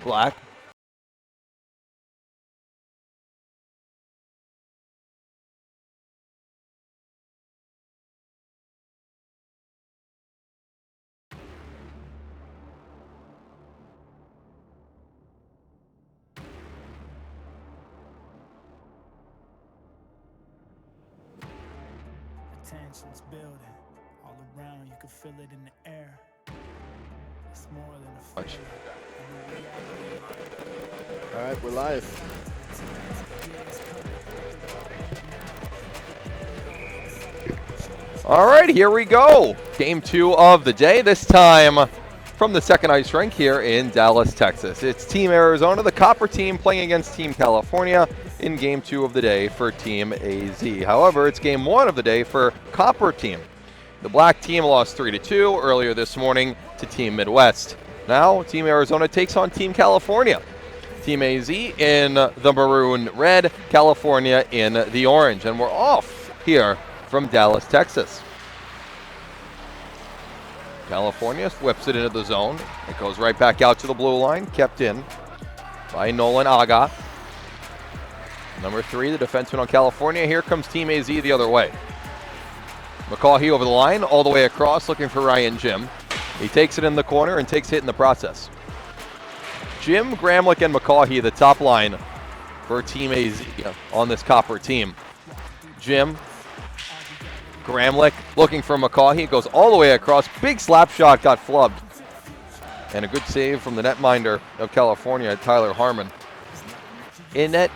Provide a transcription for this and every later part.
Black. Tensions building all around, you can feel it in the air. It's more than a feeling. All right, we're live. All right, here we go. Game 2 of the day, this time from the second ice rink here in Dallas, Texas. It's Team Arizona, the Copper team, playing against Team California in Game 2 of the day for Team AZ. However, it's Game 1 of the day for Copper team. The Black team lost 3-2 earlier this morning to Team Midwest. Now, Team Arizona takes on Team California. Team AZ in the maroon red, California in the orange. And we're off here from Dallas, Texas. California whips it into the zone. It goes right back out to the blue line, kept in by Nolan Aga. Number 3, the defenseman on California. Here comes Team AZ the other way. McCaughey over the line, all the way across, looking for Ryan Jim. He takes it in the corner and takes hit in the process. Jim, Gramlich, and McCaughey, the top line for Team AZ on this Copper team. Jim, Gramlich looking for McCaughey. It goes all the way across. Big slap shot, got flubbed. And a good save from the netminder of California, Tyler Harmon. In net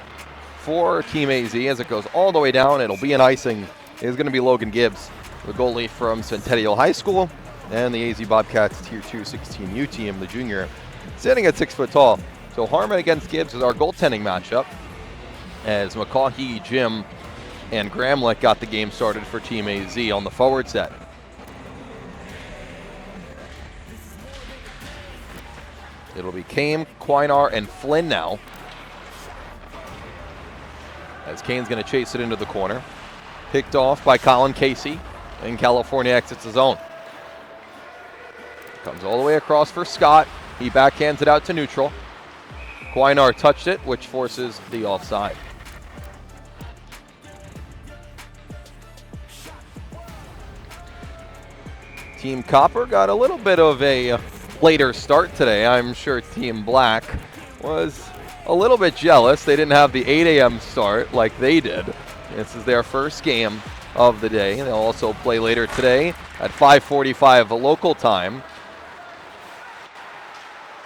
for Team AZ as it goes all the way down. It'll be an icing. It's going to be Logan Gibbs, the goalie from Centennial High School, and the AZ Bobcats Tier 2 16U team, the junior, sitting at 6 foot tall. So Harmon against Gibbs is our goaltending matchup, as McCaughey, Jim, and Gramlich got the game started for Team AZ on the forward set. It'll be Kane, Quinar, and Flynn now, as Kane's going to chase it into the corner. Picked off by Colin Casey, and California exits the zone. Comes all the way across for Scott. He backhands it out to neutral. Quinar touched it, which forces the offside. Team Copper got a little bit of a later start today. I'm sure Team Black was a little bit jealous. They didn't have the 8 a.m. start like they did. This is their first game of the day. They'll also play later today at 5:45 local time,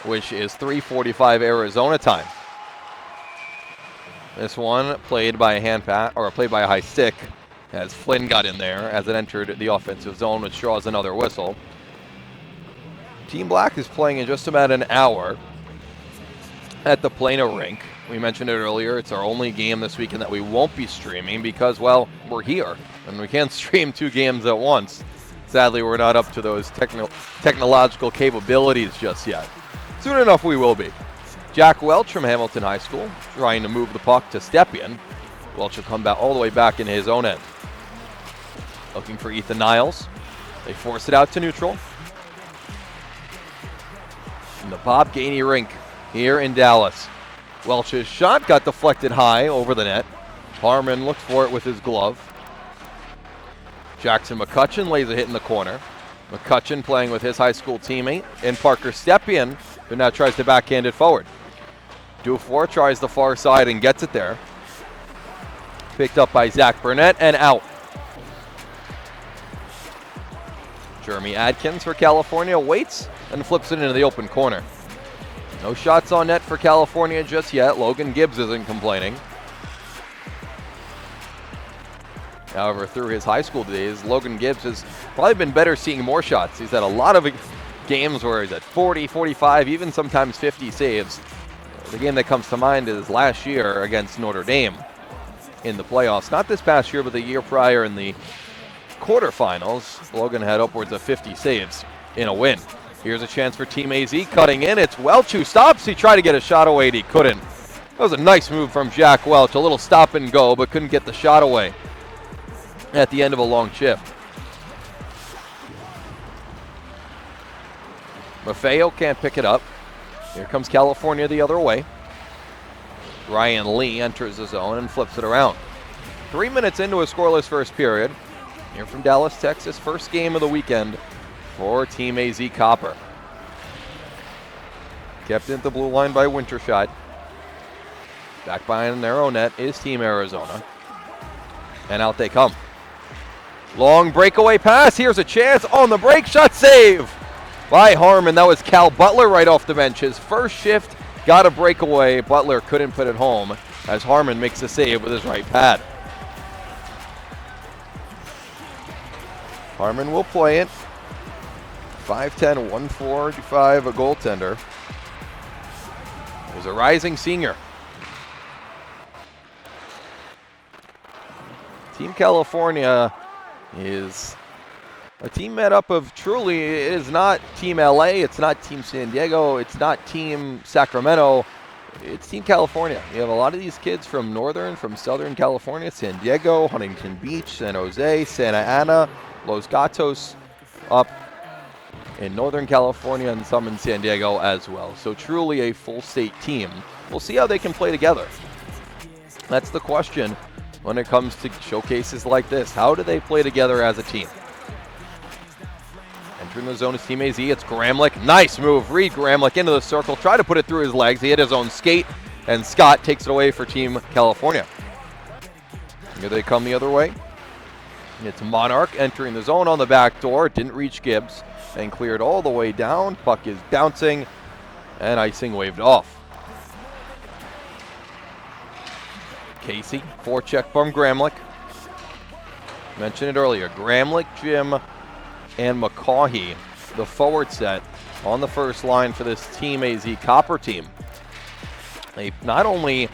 which is 3:45 Arizona time. This one played by a hand pass, or played by a high stick, as Flynn got in there as it entered the offensive zone, which draws another whistle. Team Black is playing in just about an hour at the Plano rink. We mentioned it earlier, it's our only game this weekend that we won't be streaming because, well, we're here and we can't stream 2 games at once. Sadly, we're not up to those technological capabilities just yet. Soon enough, we will be. Jack Welch from Hamilton High School trying to move the puck to Stepien. Welch will come back all the way back in his own end. Looking for Ethan Niles. They force it out to neutral. In the Bob Gainey rink here in Dallas. Welch's shot got deflected high over the net. Harmon looked for it with his glove. Jackson McCutcheon lays a hit in the corner. McCutcheon playing with his high school teammate in Parker Stepien, who now tries to backhand it forward. Dufour tries the far side and gets it there. Picked up by Zach Burnett and out. Jeremy Adkins for California waits and flips it into the open corner. No shots on net for California just yet. Logan Gibbs isn't complaining. However, through his high school days, Logan Gibbs has probably been better seeing more shots. He's had a lot of games where he's at 40, 45, even sometimes 50 saves. The game that comes to mind is last year against Notre Dame in the playoffs. Not this past year, but the year prior in the quarterfinals. Logan had upwards of 50 saves in a win. Here's a chance for Team AZ cutting in. It's Welch who stops. He tried to get a shot away and he couldn't. That was a nice move from Jack Welch. A little stop and go, but couldn't get the shot away at the end of a long shift. Maffeo can't pick it up. Here comes California the other way. Ryan Lee enters the zone and flips it around. 3 minutes into a scoreless first period. Here from Dallas, Texas, first game of the weekend for Team AZ Copper. Kept into the blue line by Winterscheid. Back behind their own net is Team Arizona. And out they come. Long breakaway pass. Here's a chance on the break. Shot save by Harmon. That was Cal Butler right off the bench. His first shift got a breakaway. Butler couldn't put it home as Harmon makes the save with his right pad. Harmon will play it. 5'10", 145, a goaltender. He's a rising senior. Team California is a team made up of truly, it is not Team LA, it's not Team San Diego, it's not Team Sacramento, it's Team California. You have a lot of these kids from Southern California, San Diego, Huntington Beach, San Jose, Santa Ana, Los Gatos, up in Northern California and some in San Diego as well. So truly a full state team. We'll see how they can play together. That's the question when it comes to showcases like this. How do they play together as a team? Entering the zone is Team AZ. It's Gramlich. Nice move. Reed Gramlich into the circle. Try to put it through his legs. He hit his own skate, and Scott takes it away for Team California. Here they come the other way. It's Monarch entering the zone on the back door. Didn't reach Gibbs and cleared all the way down. Puck is bouncing and icing waved off. Casey, forecheck from Gramlich. Mentioned it earlier. Gramlich, Jim, and McCaughey, the forward set on the first line for this Team AZ Copper team. They not only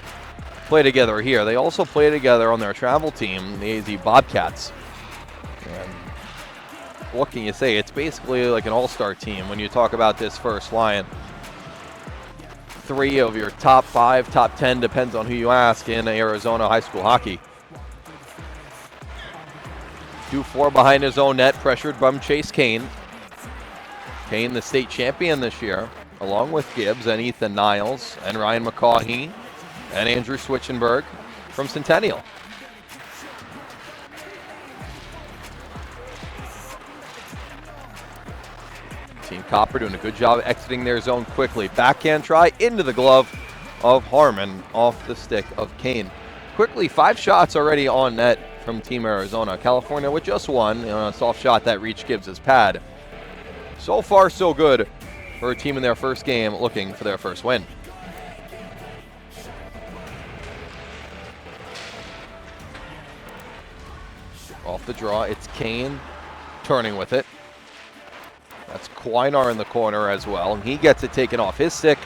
play together here, they also play together on their travel team, the AZ Bobcats. And what can you say? It's basically like an all-star team when you talk about this first line. 3 of your top 5, top 10, depends on who you ask, in Arizona high school hockey. 2-4 behind his own net, pressured by Chase Kane. Kane, the state champion this year, along with Gibbs and Ethan Niles and Ryan McCaughey and Andrew Switchenberg from Centennial. Team Copper doing a good job exiting their zone quickly. Backhand try into the glove of Harmon off the stick of Kane. Quickly, 5 shots already on net from Team Arizona. California with just one, a soft shot that reached Gibbs' pad. So far, so good for a team in their first game looking for their first win. Off the draw, it's Kane turning with it. That's Quinar in the corner as well, and he gets it taken off his stick.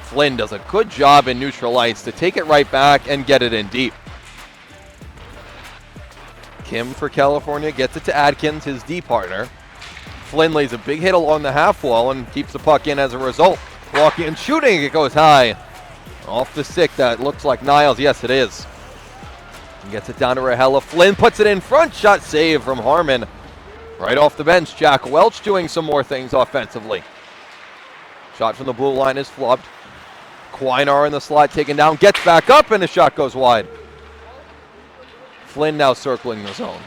Flynn does a good job in neutral ice to take it right back and get it in deep. Kim for California gets it to Adkins, his D partner. Flynn lays a big hit along the half wall and keeps the puck in as a result. Walking and shooting, it goes high. Off the stick, that looks like Niles. Yes, it is. He gets it down to Rahela. Flynn puts it in front. Shot save from Harmon. Right off the bench, Jack Welch doing some more things offensively. Shot from the blue line is flubbed. Quinar in the slot, taken down, gets back up, and the shot goes wide. Flynn now circling the zone.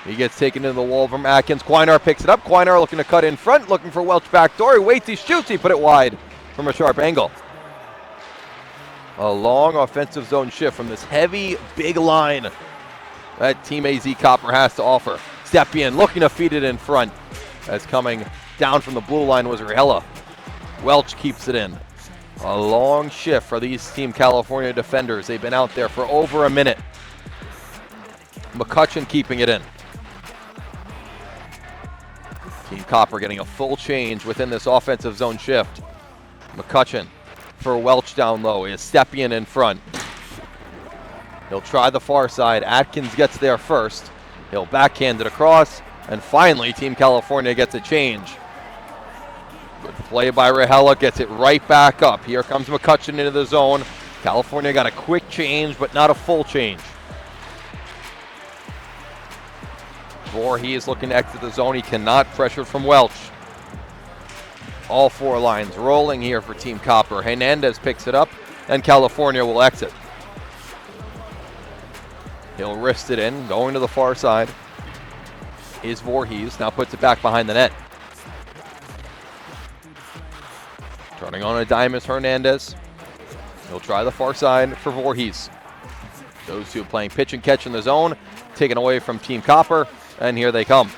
He gets taken into the wall from Atkins. Quinar picks it up. Quinar looking to cut in front, looking for Welch back door. He waits, he shoots, he put it wide from a sharp angle. A long offensive zone shift from this heavy, big line that Team AZ Copper has to offer. Stepien looking to feed it in front, as coming down from the blue line was Rahela. Welch keeps it in. A long shift for these Team California defenders. They've been out there for over a minute. McCutcheon keeping it in. Team Copper getting a full change within this offensive zone shift. McCutcheon for Welch down low. Is Stepien in front. He'll try the far side. Atkins gets there first. He'll backhand it across, and finally Team California gets a change. Good play by Rahela, gets it right back up. Here comes McCutcheon into the zone. California got a quick change, but not a full change. Voorhees looking to exit the zone. He cannot, pressure from Welch. All four lines rolling here for Team Copper. Hernandez picks it up, and California will exit. He'll wrist it in, going to the far side. Is Voorhees, now puts it back behind the net. Turning on a dime is Hernandez. He'll try the far side for Voorhees. Those two playing pitch and catch in the zone, taken away from Team Copper, and here they come.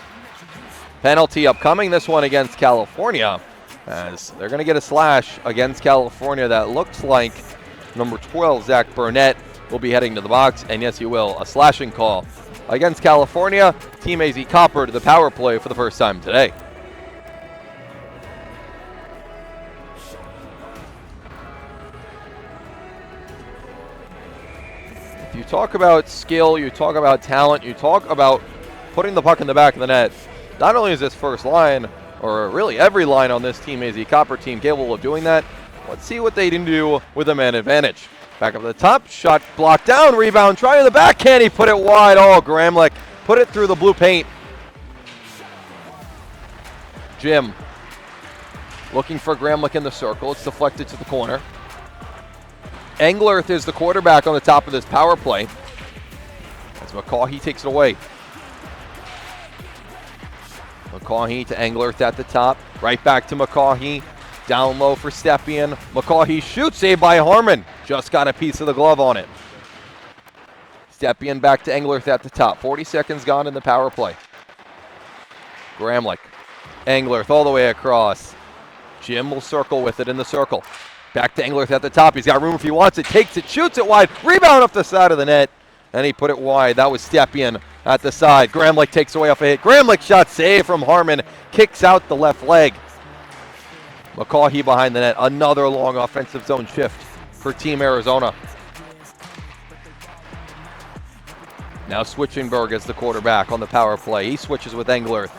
Penalty upcoming, this one against California, as they're going to get a slash against California. That looks like number 12, Zach Burnett, will be heading to the box, and yes, he will. A slashing call against California. Team AZ Copper to the power play for the first time today. If you talk about skill, you talk about talent, you talk about putting the puck in the back of the net, not only is this first line, or really every line on this Team AZ Copper team capable of doing that, let's see what they can do with a man advantage. Back up at the top, shot blocked down, rebound, try to the backhand, he put it wide. Oh, Gramlich put it through the blue paint. Jim looking for Gramlich in the circle. It's deflected to the corner. Englert is the quarterback on the top of this power play, as McCaughey takes it away. McCaughey to Englert at the top, right back to McCaughey. Down low for Stepien. McCaughey shoots, saved by Harmon. Just got a piece of the glove on it. Stepien back to Englert at the top. 40 seconds gone in the power play. Gramlich. Englert all the way across. Jim will circle with it in the circle. Back to Englert at the top. He's got room if he wants it. Takes it, shoots it wide. Rebound off the side of the net. And he put it wide. That was Stepien at the side. Gramlich takes away off a hit. Gramlich shot save from Harmon. Kicks out the left leg. McCaughey behind the net. Another long offensive zone shift for Team Arizona. Now Switchenberg as the quarterback on the power play. He switches with Englert.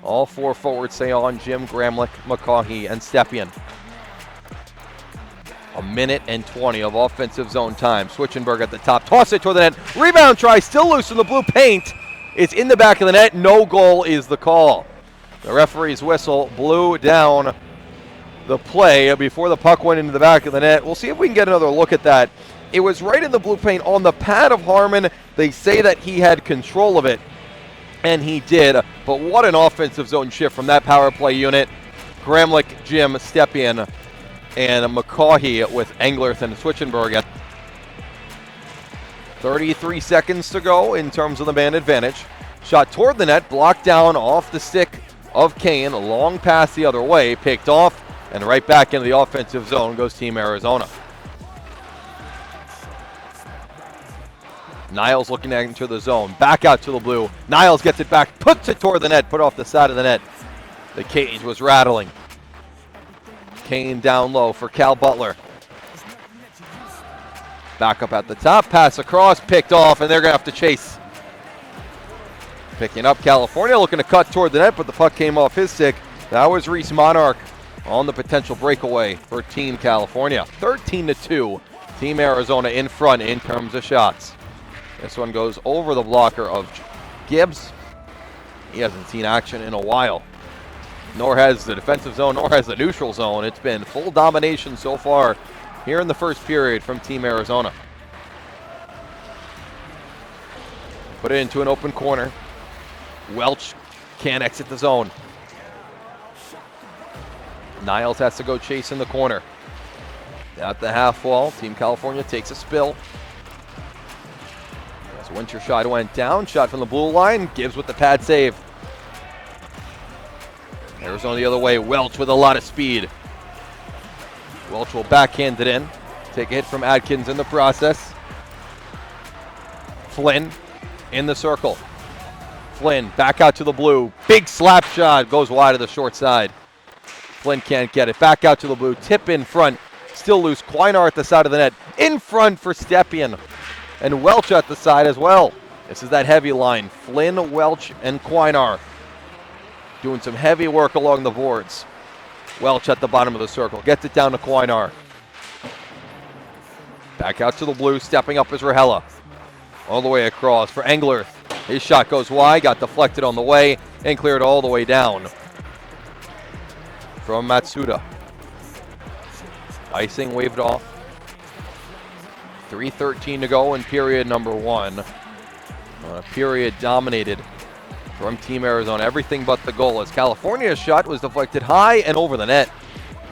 All four forwards stay on. Jim, Gramlich, McCaughey, and Stepien. A minute and 20 of offensive zone time. Switchenberg at the top. Toss it toward the net. Rebound try. Still loose in the blue paint. It's in the back of the net. No goal is the call. The referee's whistle blew down the play before the puck went into the back of the net. We'll see if we can get another look at that. It was right in the blue paint on the pad of Harmon. They say that he had control of it, and he did. But what an offensive zone shift from that power play unit. Gramlich, Jim, Stepien, and McCaughey with Englert and Switchenberg. 33 seconds to go in terms of the man advantage. Shot toward the net, blocked down off the stick of Kane. A long pass the other way, picked off, and right back into the offensive zone goes Team Arizona. Niles looking to enter the zone. Back out to the blue. Niles gets it back, puts it toward the net, put off the side of the net. The cage was rattling. Kane down low for Cal Butler. Back up at the top, pass across, picked off, and they're going to have to chase. Picking up California, looking to cut toward the net, but the puck came off his stick. That was Reese Monarch on the potential breakaway for Team California. 13-2, Team Arizona in front in terms of shots. This one goes over the blocker of Gibbs. He hasn't seen action in a while. Nor has the defensive zone, nor has the neutral zone. It's been full domination so far here in the first period from Team Arizona. Put it into an open corner. Welch can't exit the zone. Niles has to go chase in the corner. At the half wall, Team California takes a spill. As Winterscheid went down, shot from the blue line, Gibbs with the pad save. Arizona the other way, Welch with a lot of speed. Welch will backhand it in. Take a hit from Adkins in the process. Flynn in the circle. Flynn back out to the blue. Big slap shot, goes wide of the short side. Flynn can't get it. Back out to the blue. Tip in front. Still loose. Quinar at the side of the net. In front for Stepien. And Welch at the side as well. This is that heavy line. Flynn, Welch, and Quinar doing some heavy work along the boards. Welch at the bottom of the circle. Gets it down to Quinar. Back out to the blue. Stepping up is Rahela. All the way across for Englert. His shot goes wide. Got deflected on the way and cleared all the way down. from Matsuda. Icing waved off. 3:13 to go in period number one. Period dominated from Team Arizona. Everything but the goal, as California's shot was deflected high and over the net.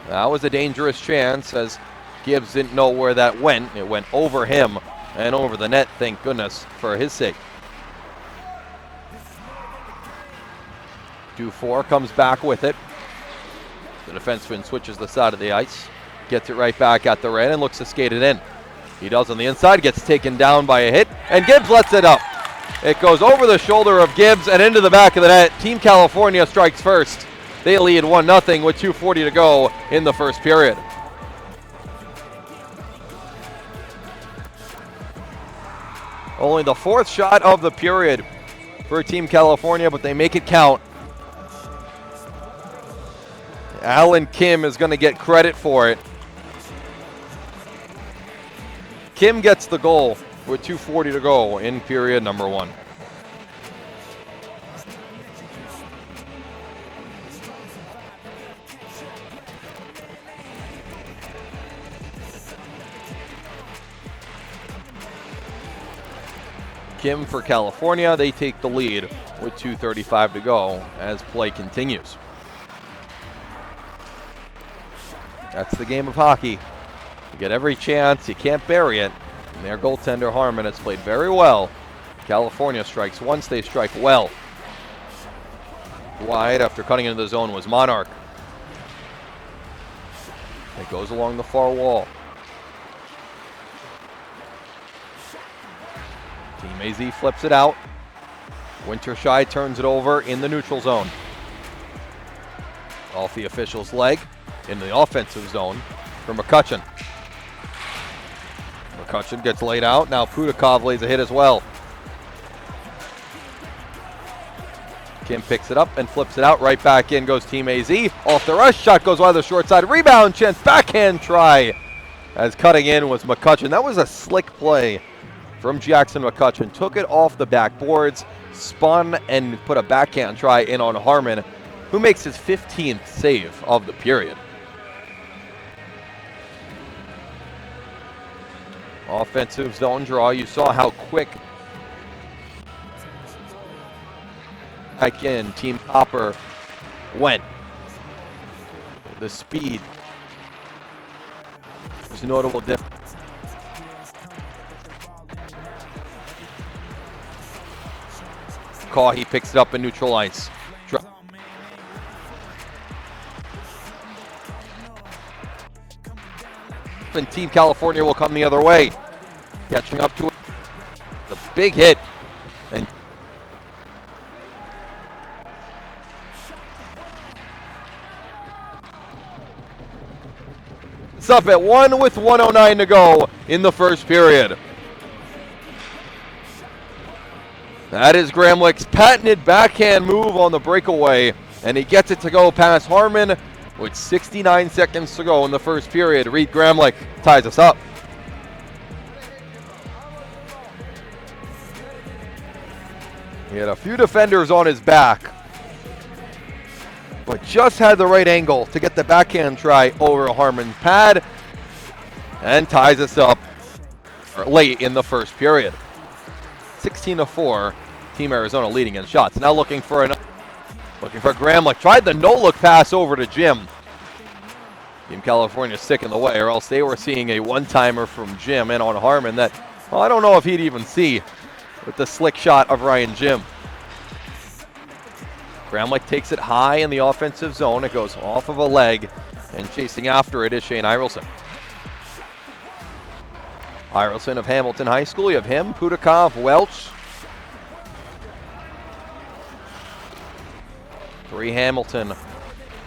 That was a dangerous chance, as Gibbs didn't know where that went. It went over him and over the net, thank goodness for his sake. Dufour comes back with it. The defenseman switches the side of the ice, gets it right back at the red and looks to skate it in. He does on the inside, gets taken down by a hit, and Gibbs lets it up. It goes over the shoulder of Gibbs and into the back of the net. Team California strikes first. They lead 1-0 with 2:40 to go in the first period. Only the fourth shot of the period for Team California, but they make it count. Alan Kim is going to get credit for it. Kim gets the goal with 2:40 to go in period number one. Kim for California, they take the lead with 2:35 to go as play continues. That's the game of hockey. You get every chance, you can't bury it. And their goaltender Harmon has played very well. California strikes once, they strike well. Wide after cutting into the zone was Monarch. It goes along the far wall. Team AZ flips it out. Winterscheid turns it over in the neutral zone. Off the official's leg in the offensive zone for McCutcheon. McCutcheon gets laid out. Now Pudakov lays a hit as well. Kim picks it up and flips it out. Right back in goes Team AZ. Off the rush. Shot goes wide the short side. Rebound chance. Backhand try. As cutting in was McCutcheon. That was a slick play from Jackson McCutcheon. Took it off the backboards, spun, and put a backhand try in on Harmon, who makes his 15th save of the period. Offensive zone draw. You saw how quick back in Team Copper went. The speed was a notable difference. He picks it up in neutral ice. And Team California will come the other way. Catching up to it. The big hit. And it's up at 1 with 1:09 to go in the first period. That is Gramlich's patented backhand move on the breakaway, and he gets it to go past Harmon with 69 seconds to go in the first period. Reed Gramlich ties us up. He had a few defenders on his back, but just had the right angle to get the backhand try over Harmon's pad and ties us up late in the first period. 16-4, Team Arizona leading in shots. Now looking for Gramlich. Tried the no-look pass over to Jim. Team California stick in the way, or else they were seeing a one-timer from Jim in on Harmon that, well, I don't know if he'd even see with the slick shot of Ryan Jim. Gramlich takes it high in the offensive zone. It goes off of a leg, and chasing after it is Shane Irelson. Irelson of Hamilton High School. You have him, Pudakov, Welch. 3 Hamilton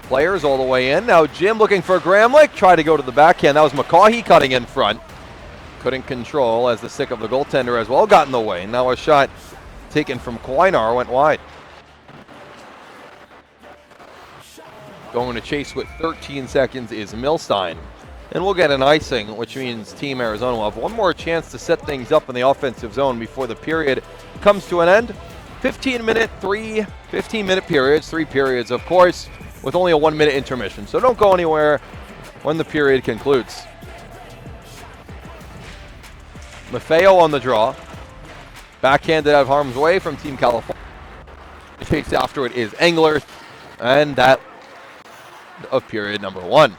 players all the way in. Now Jim looking for Gramlich. Tried to go to the backhand. That was McCaughey cutting in front. Couldn't control as the stick of the goaltender as well got in the way. Now a shot taken from Koinar went wide. Going to chase with 13 seconds is Milstein. And we'll get an icing, which means Team Arizona will have one more chance to set things up in the offensive zone before the period comes to an end. 15-minute periods, 3 periods, of course. with only a 1-minute intermission. So don't go anywhere when the period concludes. Maffeo on the draw. Backhanded out of harm's way from Team California. Chase after it is Engler. And that of period number 1.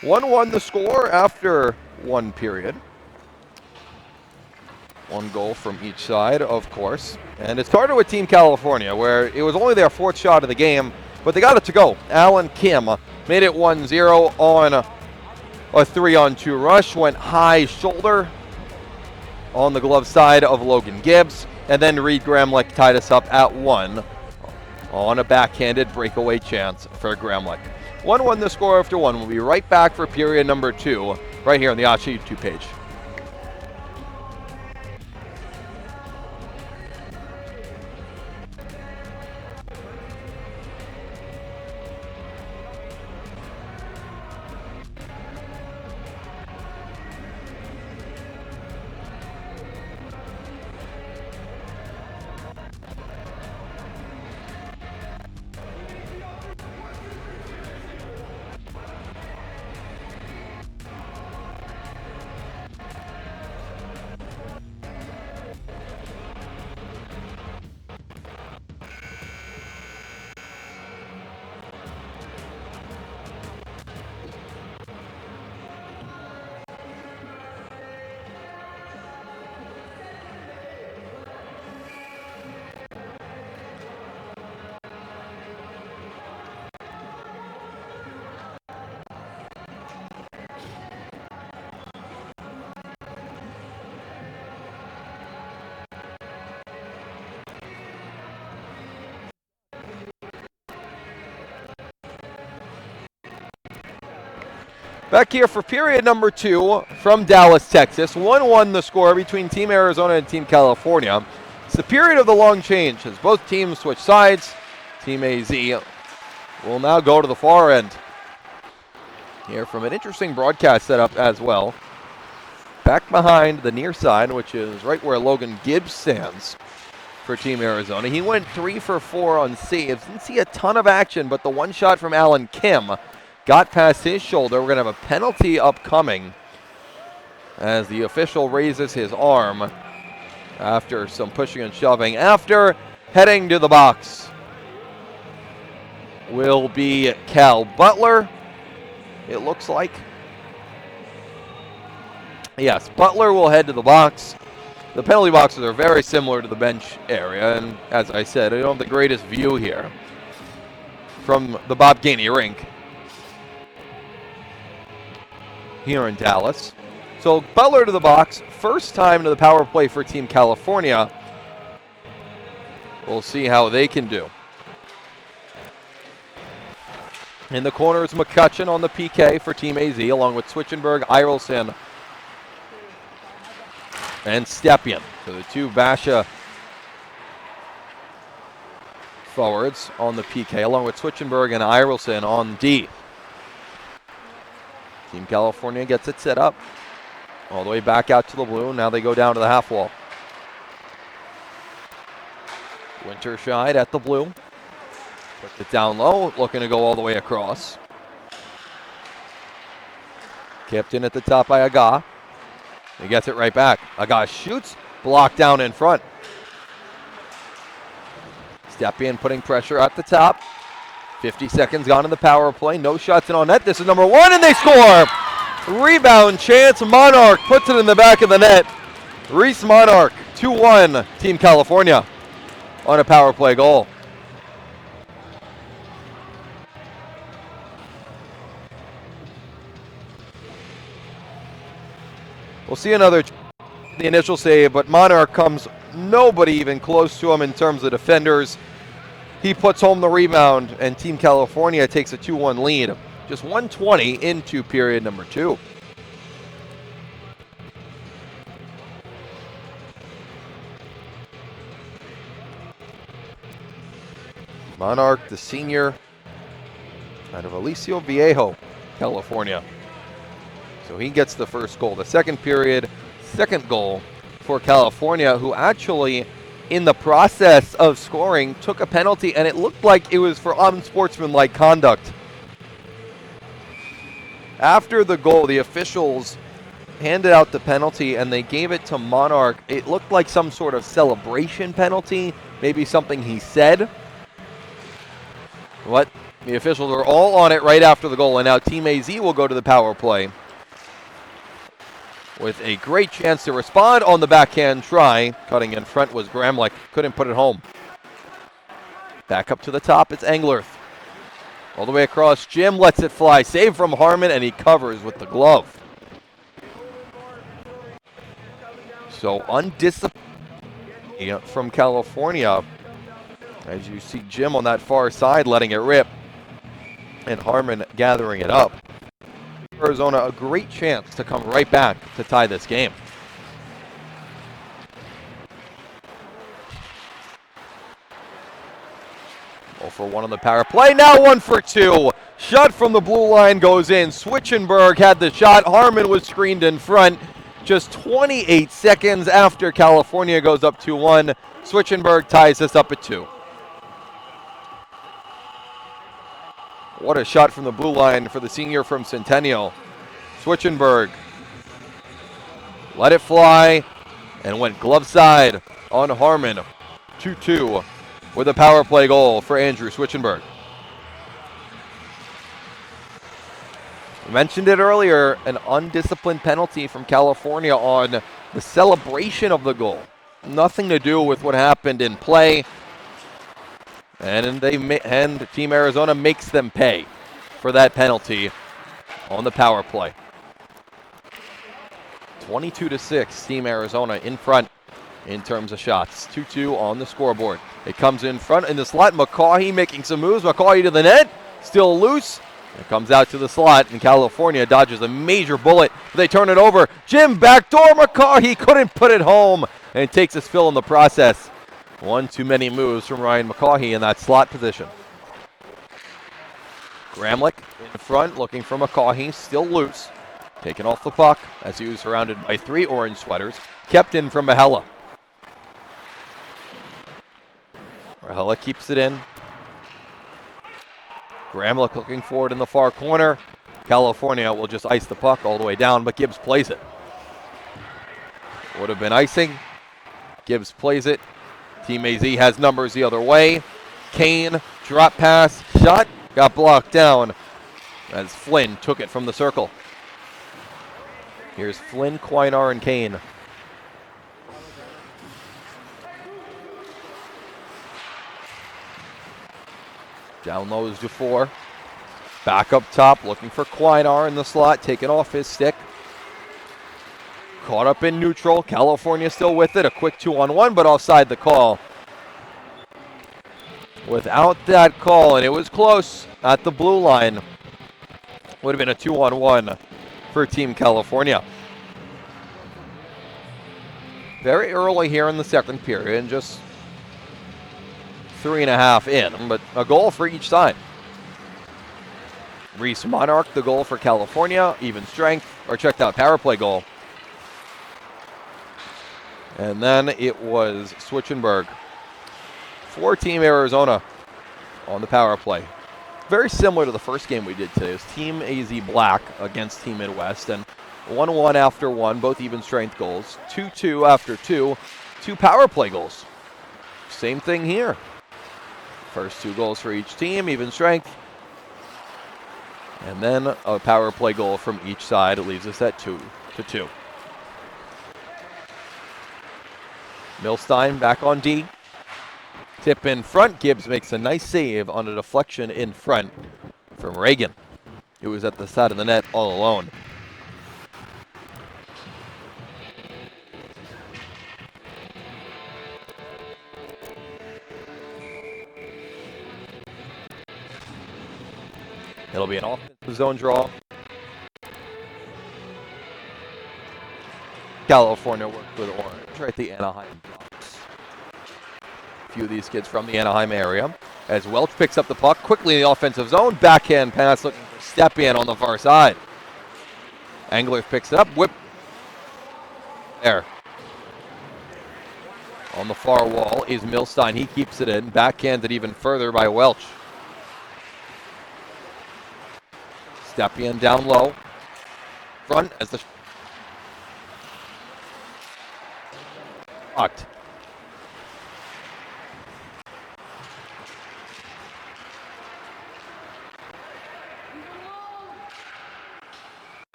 1-1 the score after 1 period. 1 goal from each side, of course. And it started with Team California, where it was only their 4th shot of the game, but they got it to go. Alan Kim made it 1-0 on a 3-on-2 rush, went high shoulder on the glove side of Logan Gibbs, and then Reed Gramlich tied us up at 1 on a backhanded breakaway chance for Gramlich. 1-1 the score after 1. We'll be right back for period number 2 right here on the Asha YouTube page. Back here for period number 2 from Dallas, Texas. 1-1 the score between Team Arizona and Team California. It's the period of the long change as both teams switch sides. Team AZ will now go to the far end. Here from an interesting broadcast setup as well. Back behind the near side, which is right where Logan Gibbs stands for Team Arizona. He went 3 for 4 on saves. Didn't see a ton of action, but the one shot from Alan Kim got past his shoulder. We're going to have a penalty upcoming as the official raises his arm after some pushing and shoving. After heading to the box will be Cal Butler, it looks like. Yes, Butler will head to the box. The penalty boxes are very similar to the bench area, and as I said, I don't have the greatest view here from the Bob Gainey rink here in Dallas. So Butler to the box, first time to the power play for Team California. We'll see how they can do. In the corner is McCutcheon on the PK for Team AZ, along with Switchenberg, Irelson, and Stepien. So the two Basha forwards on the PK, along with Switchenberg and Irelson on D. Team California gets it set up all the way back out to the blue. Now they go down to the half wall. Winterscheid at the blue. Puts it down low, looking to go all the way across. Kept in at the top by Aga. He gets it right back. Aga shoots, blocked down in front. Stepien putting pressure at the top. 50 seconds gone in the power play. No shots in on net. This is number 1, and they score! Rebound chance. Monarch puts it in the back of the net. Reese Monarch, 2-1, Team California on a power play goal. We'll see another the initial save, but Monarch comes nobody even close to him in terms of defenders. He puts home the rebound, and Team California takes a 2-1 lead. Just 1:20 into period number 2. Monarch, the senior, out of Aliso Viejo, California. So he gets the first goal. The second period, second goal for California, who actually in the process of scoring, took a penalty, and it looked like it was for unsportsmanlike conduct. After the goal, the officials handed out the penalty, and they gave it to Monarch. It looked like some sort of celebration penalty, maybe something he said. But the officials are all on it right after the goal, and now Team AZ will go to the power play with a great chance to respond on the backhand try. Cutting in front was Gramlich. Couldn't put it home. Back up to the top, it's Englerth. All the way across, Jim lets it fly. Save from Harmon, and he covers with the glove. So undisciplined from California. As you see Jim on that far side letting it rip. And Harmon gathering it up. Arizona a great chance to come right back to tie this game. 0 for 1 on the power play. Now 1 for 2. Shot from the blue line goes in. Switchenberg had the shot. Harmon was screened in front. Just 28 seconds after California goes up 2-1. Switchenberg ties this up at 2. What a shot from the blue line for the senior from Centennial. Switchenberg let it fly and went glove side on Harmon. 2-2 with a power play goal for Andrew Switchenberg. We mentioned it earlier, an undisciplined penalty from California on the celebration of the goal. Nothing to do with what happened in play. And Team Arizona makes them pay for that penalty on the power play. 22-6, Team Arizona in front in terms of shots. 2-2 on the scoreboard. It comes in front in the slot. McCaughey making some moves. McCaughey to the net. Still loose. It comes out to the slot, and California dodges a major bullet. They turn it over. Jim backdoor. McCaughey couldn't put it home and takes his fill in the process. One too many moves from Ryan McCaughey in that slot position. Gramlich in front, looking for McCaughey, still loose. Taken off the puck as he was surrounded by 3 orange sweaters. Kept in from Mahela. Mahela keeps it in. Gramlich looking forward in the far corner. California will just ice the puck all the way down, but Gibbs plays it. Would have been icing. Gibbs plays it. Team AZ has numbers the other way. Kane, drop pass, shot, got blocked down as Flynn took it from the circle. Here's Flynn, Quinar, and Kane. Down low is Dufour. Back up top, looking for Quinar in the slot, taken off his stick. Caught up in neutral. California still with it. A quick 2-on-1, but offside the call. Without that call, and it was close at the blue line, would have been a 2-on-1 for Team California. Very early here in the second period, just 3.5 in, but a goal for each side. Reese Monarch, the goal for California, even strength, or checked out power play goal. And then it was Switchenberg for Team Arizona on the power play. Very similar to the first game we did today. It was Team AZ Black against Team Midwest, and 1-1 after 1, both even strength goals. 2-2 after 2, 2 power play goals. Same thing here. First 2 goals for each team, even strength. And then a power play goal from each side. It leaves us at 2-2. Milstein back on D. Tip in front. Gibbs makes a nice save on a deflection in front from Reagan, who was at the side of the net all alone. It'll be an offensive zone draw. California worked with orange right at the Anaheim blocks. A few of these kids from the Anaheim area. As Welch picks up the puck quickly in the offensive zone. Backhand pass looking for Stepien on the far side. Engler picks it up. Whip. There. On the far wall is Milstein. He keeps it in. Backhanded even further by Welch. Stepien down low. Front as the blocked.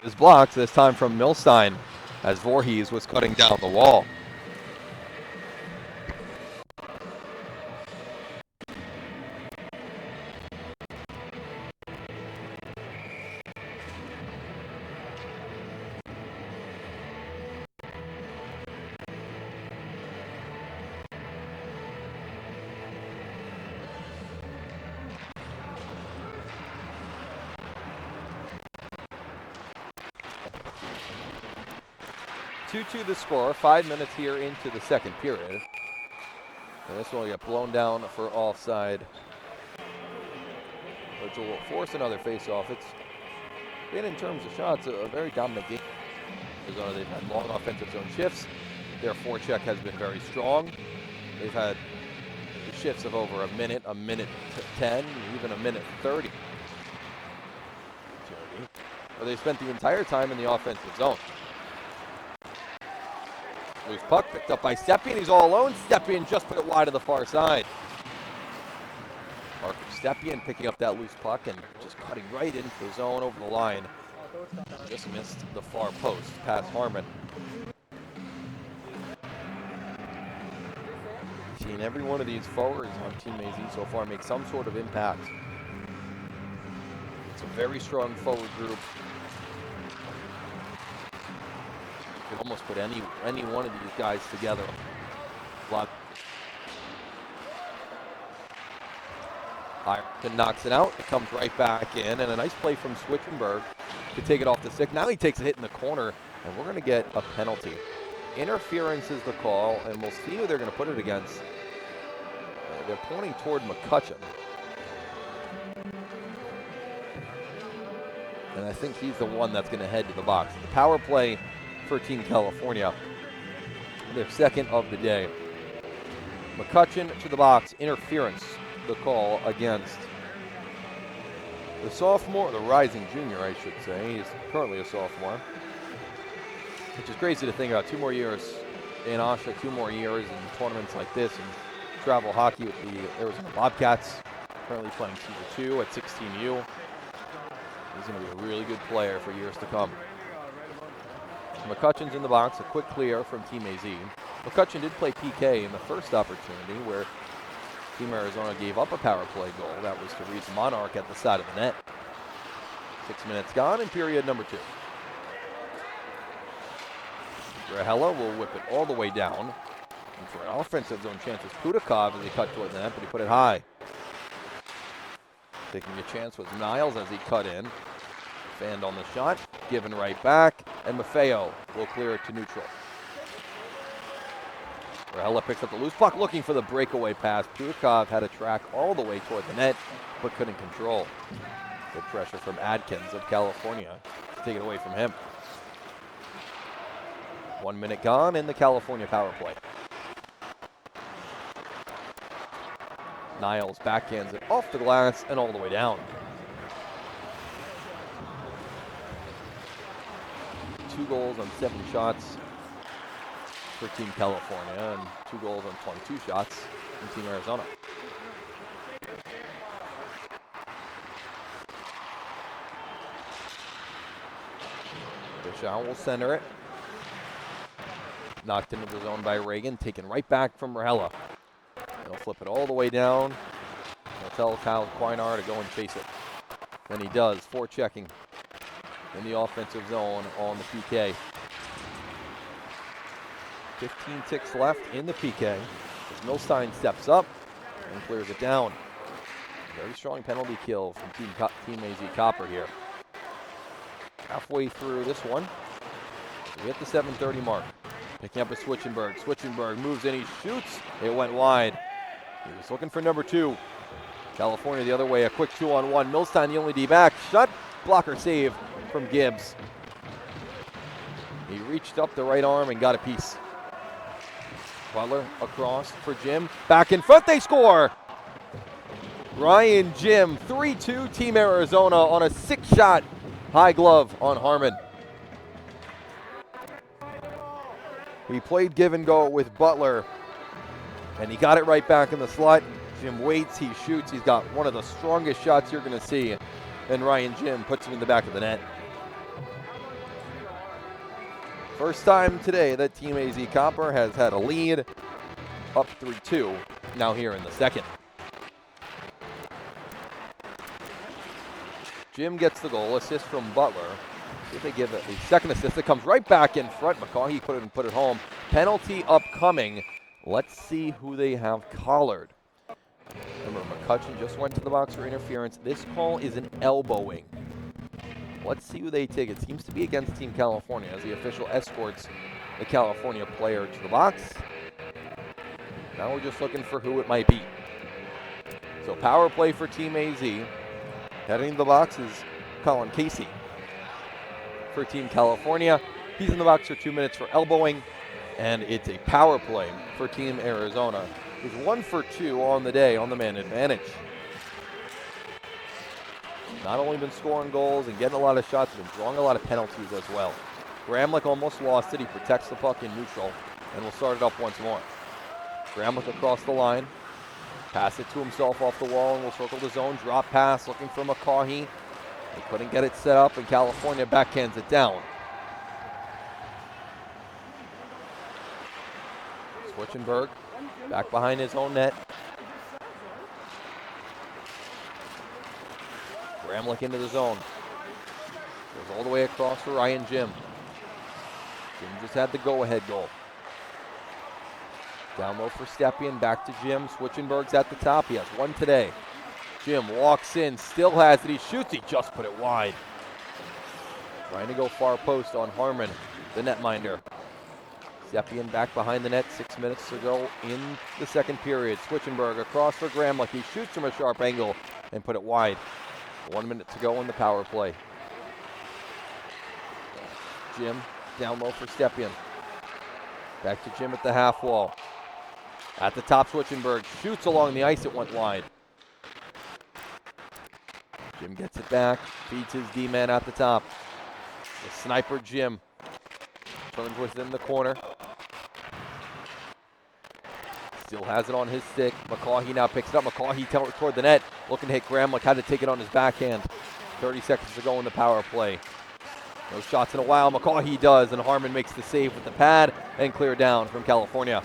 Is blocked this time from Milstein as Voorhees was cutting down the wall. Two the score, 5 minutes here into the second period. And this one will get blown down for offside, which will force another face-off. It's been, in terms of shots, a very dominant game. Arizona, they've had long offensive zone shifts. Their forecheck has been very strong. They've had shifts of over a minute 10, even a minute 30. Where they spent the entire time in the offensive zone. Loose puck picked up by Stepien. He's all alone. Stepien just put it wide to the far side. Marcus Stepien picking up that loose puck and just cutting right into the zone over the line. Just missed the far post past Harmon. Seen every one of these forwards on Team AZ so far make some sort of impact. It's a very strong forward group. You could almost put any one of these guys together. Ireton knocks it out. It comes right back in, and a nice play from Switchenberg to take it off the stick. Now he takes a hit in the corner, and we're going to get a penalty. Interference is the call, and we'll see who they're going to put it against. They're pointing toward McCutcheon. And I think he's the one that's going to head to the box. The power play for Team California. Their second of the day. McCutcheon to the box. Interference, the call against the sophomore, the rising junior, I should say. He's currently a sophomore. Which is crazy to think about. 2 more years in Oshawa, 2 more years in tournaments like this, and travel hockey with the Arizona Bobcats. Currently playing Tier 2 at 16U. He's going to be a really good player for years to come. McCutcheon's in the box, a quick clear from Team AZ. McCutcheon did play PK in the first opportunity where Team Arizona gave up a power play goal. That was to reach Monarch at the side of the net. 6 minutes gone in period number 2. Rahela will whip it all the way down. And for an offensive zone chance is Pudakov as he cut toward the net, but he put it high. Taking a chance was Niles as he cut in. Fanned on the shot, given right back, and Maffeo will clear it to neutral. Rahela picks up the loose puck, looking for the breakaway pass. Pudakov had a track all the way toward the net, but couldn't control. Good pressure from Adkins of California to take it away from him. 1 minute gone in the California power play. Niles backhands it off the glass and all the way down. 2 goals on 7 shots for Team California and 2 goals on 22 shots from Team Arizona. Deschamps will center it. Knocked into the zone by Reagan, taken right back from Rahela. They'll flip it all the way down. They'll tell Kyle Quinar to go and chase it. Then he does, forechecking in the offensive zone on the PK. 15 ticks left in the PK. As Milstein steps up and clears it down. Very strong penalty kill from Team AZ Copper here. Halfway through this one, we hit the 7:30 mark. Picking up a Switchenberg. Switchenberg moves in, he shoots. It went wide. He was looking for number 2. California the other way, a quick 2-on-1. Milstein the only D back. Shot, blocker save from Gibbs. He reached up the right arm and got a piece. Butler across for Jim. Back in front, they score! Ryan Jim, 3-2 Team Arizona on a 6-shot high glove on Harmon. He played give and go with Butler, and he got it right back in the slot. Jim waits, he shoots. He's got one of the strongest shots you're going to see, and Ryan Jim puts him in the back of the net. First time today that Team AZ Copper has had a lead, up 3-2, now here in the second. Jim gets the goal, assist from Butler. See if they give it the second assist. It comes right back in front. McCaughey couldn't put it home. Penalty upcoming. Let's see who they have collared. Remember, McCutcheon just went to the box for interference. This call is an elbowing. Let's see who they take. It seems to be against Team California as the official escorts the California player to the box. Now we're just looking for who it might be. So power play for Team AZ. Heading to the box is Colin Casey for Team California. He's in the box for 2 minutes for elbowing, and it's a power play for Team Arizona. He's 1 for 2 on the day on the man advantage. Not only been scoring goals and getting a lot of shots, but been drawing a lot of penalties as well. Gramlich almost lost it. He protects the puck in neutral, and will start it up once more. Gramlich across the line. Pass it to himself off the wall, and will circle the zone. Drop pass, looking for McCaughey. They couldn't get it set up, and California backhands it down. Switchenberg back behind his own net. Gramlich into the zone. Goes all the way across for Ryan Jim. Jim just had the go-ahead goal. Down low for Stepien, back to Jim. Switchenberg's at the top. He has one today. Jim walks in, still has it. He shoots. He just put it wide. Trying to go far post on Harmon, the netminder. Stepien back behind the net. 6 minutes to go in the second period. Switchenberg across for Gramlich. He shoots from a sharp angle and put it wide. 1 minute to go in the power play. Jim down low for Stepien. Back to Jim at the half wall. At the top, Switchenberg shoots along the ice. It went wide. Jim gets it back, feeds his D-man at the top. The sniper, Jim, turns within the corner. Still has it on his stick. McCaughey now picks it up. McCaughey toward the net, looking to hit Gramlich. Had to take it on his backhand. 30 seconds to go in the power play. No shots in a while. McCaughey does, and Harmon makes the save with the pad and clear down from California.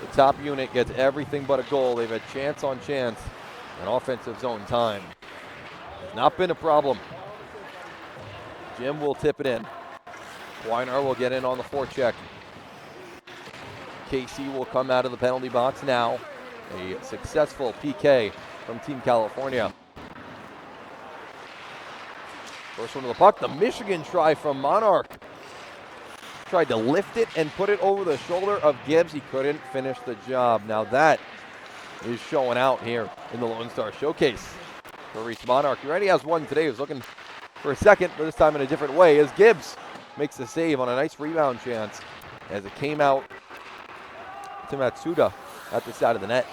The top unit gets everything but a goal. They've had chance on chance and offensive zone time. Has not been a problem. Jim will tip it in. Weinar will get in on the forecheck. Casey will come out of the penalty box now. A successful PK from Team California. First one to the puck, the Michigan try from Monarch. Tried to lift it and put it over the shoulder of Gibbs. He couldn't finish the job. Now that is showing out here in the Lone Star Showcase for Reese Monarch. He already has one today. He was looking for a second, but this time in a different way as Gibbs makes the save on a nice rebound chance as it came out to Matsuda at the side of the net.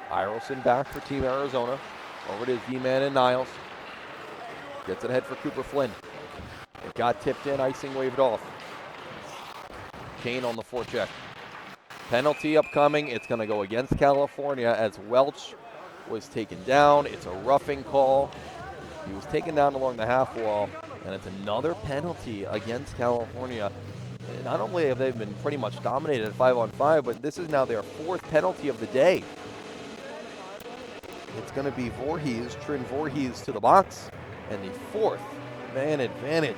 Irelson back for Team Arizona. Over to his D-man and Niles. Gets it ahead for Cooper Flynn. It got tipped in, icing waved off. Kane on the forecheck. Penalty upcoming. It's going to go against California as Welch was taken down. It's a roughing call. He was taken down along the half wall, and it's another penalty against California. And not only have they been pretty much dominated at 5-on-5, but this is now their fourth penalty of the day. It's going to be Voorhees, Trin Voorhees to the box, and the fourth man advantage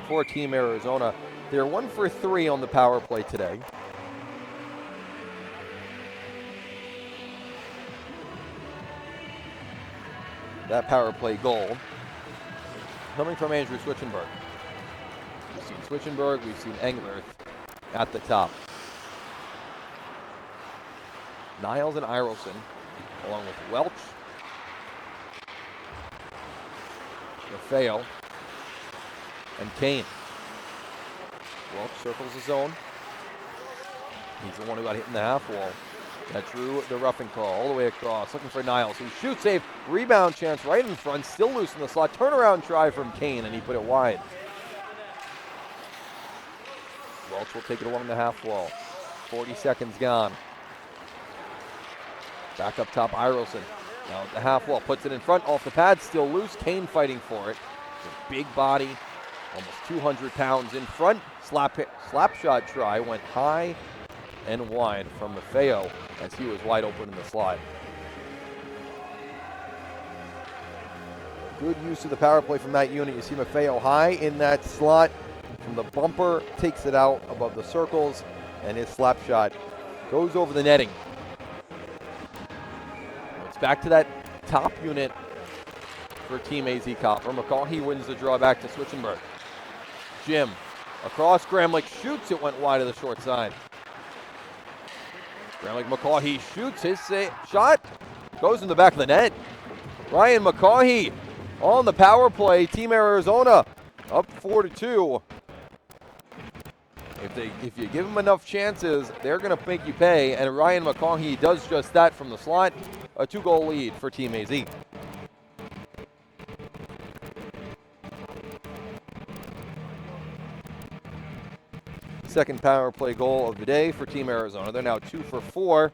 for Team Arizona. They're 1 for 3 on the power play today. That power play goal coming from Andrew Switchenberg. We've seen Switchenberg, we've seen Englert at the top. Niles and Irelson, along with Welch, Maffeo, and Kane. Welch circles the zone. He's the one who got hit in the half wall. That drew the roughing call all the way across, looking for Niles, who shoots, save, rebound chance right in front, still loose in the slot. Turnaround try from Kane, and he put it wide. Welch will take it along the half wall. 40 seconds gone. Back up top, Irelson. Now at the half wall, puts it in front, off the pad, still loose. Kane fighting for it. It's a big body, almost 200 pounds in front. Slap shot try went high and wide from Maffeo as he was wide open in the slide. Good use of the power play from that unit. You see Maffeo high in that slot from the bumper, takes it out above the circles, and his slap shot goes over the netting. It's back to that top unit for Team AZ Copper. McCaughey wins the draw back to Switchenberg. Jim across, Gramlich shoots, it went wide of the short side. Gramlich McCaughey shoots, his shot goes in the back of the net. Ryan McCaughey on the power play. Team Arizona up 4-2. If you give them enough chances, they're going to make you pay, and Ryan McCaughey does just that from the slot. A 2-goal lead for Team AZ. Second power play goal of the day for Team Arizona. They're now 2 for 4.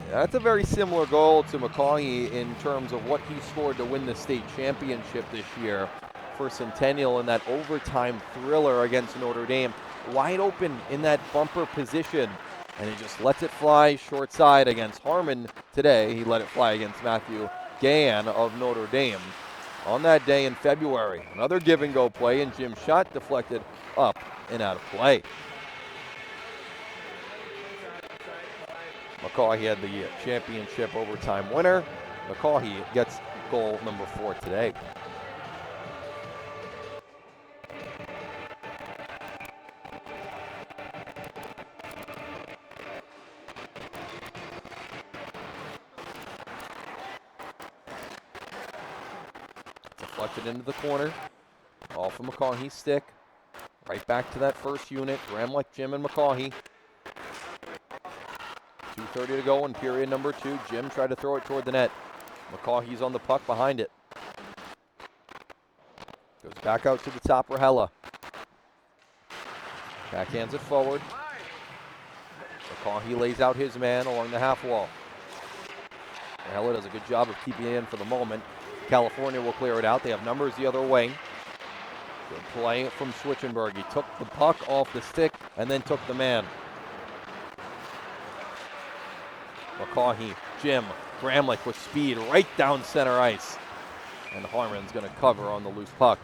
That's a very similar goal to McCaughey in terms of what he scored to win the state championship this year for Centennial in that overtime thriller against Notre Dame. Wide open in that bumper position, and he just lets it fly short side against Harmon today. He let it fly against Matthew Gahan of Notre Dame on that day in February. Another give-and-go play, and Jim's shot deflected up and out of play. McCaughey had the championship overtime winner. McCaughey gets goal number 4 today. Deflected into the corner. All from McCaughey's stick. Right back to that first unit. Gramlich, Jim, and McCaughey. 2:30 to go in period number 2. Jim tried to throw it toward the net. McCaughey's on the puck behind it. Goes back out to the top, Rahela. Backhands it forward. McCaughey lays out his man along the half wall. Rahela does a good job of keeping it in for the moment. California will clear it out. They have numbers the other way. Good play from Switchenberg. He took the puck off the stick and then took the man. McCaughey, Jim, Gramlich with speed right down center ice. And Harmon's going to cover on the loose puck.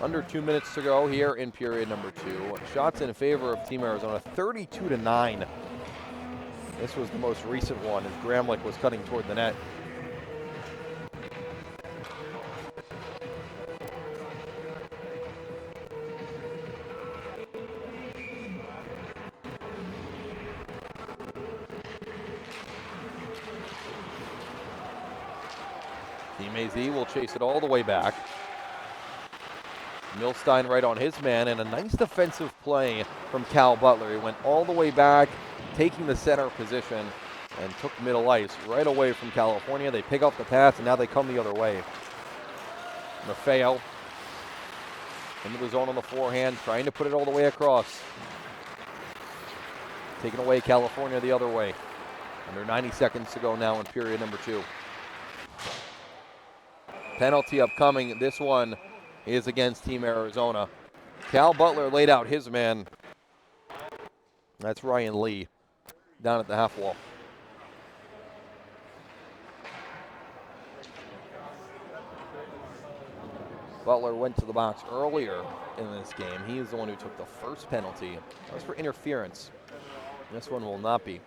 Under 2 minutes to go here in period number 2. Shots in favor of Team Arizona, 32-9. This was the most recent one as Gramlich was cutting toward the net. Team AZ will chase it all the way back. Milstein right on his man, and a nice defensive play from Cal Butler. He went all the way back, taking the center position, and took middle ice right away from California. They pick up the pass, and now they come the other way. Maffeo into the zone on the forehand, trying to put it all the way across. Taking away California the other way. Under 90 seconds to go now in period number 2. Penalty upcoming. This one is against Team Arizona. Cal Butler laid out his man. That's Ryan Lee down at the half wall. Butler went to the box earlier in this game. He is the one who took the first penalty. That was for interference. This one will not be.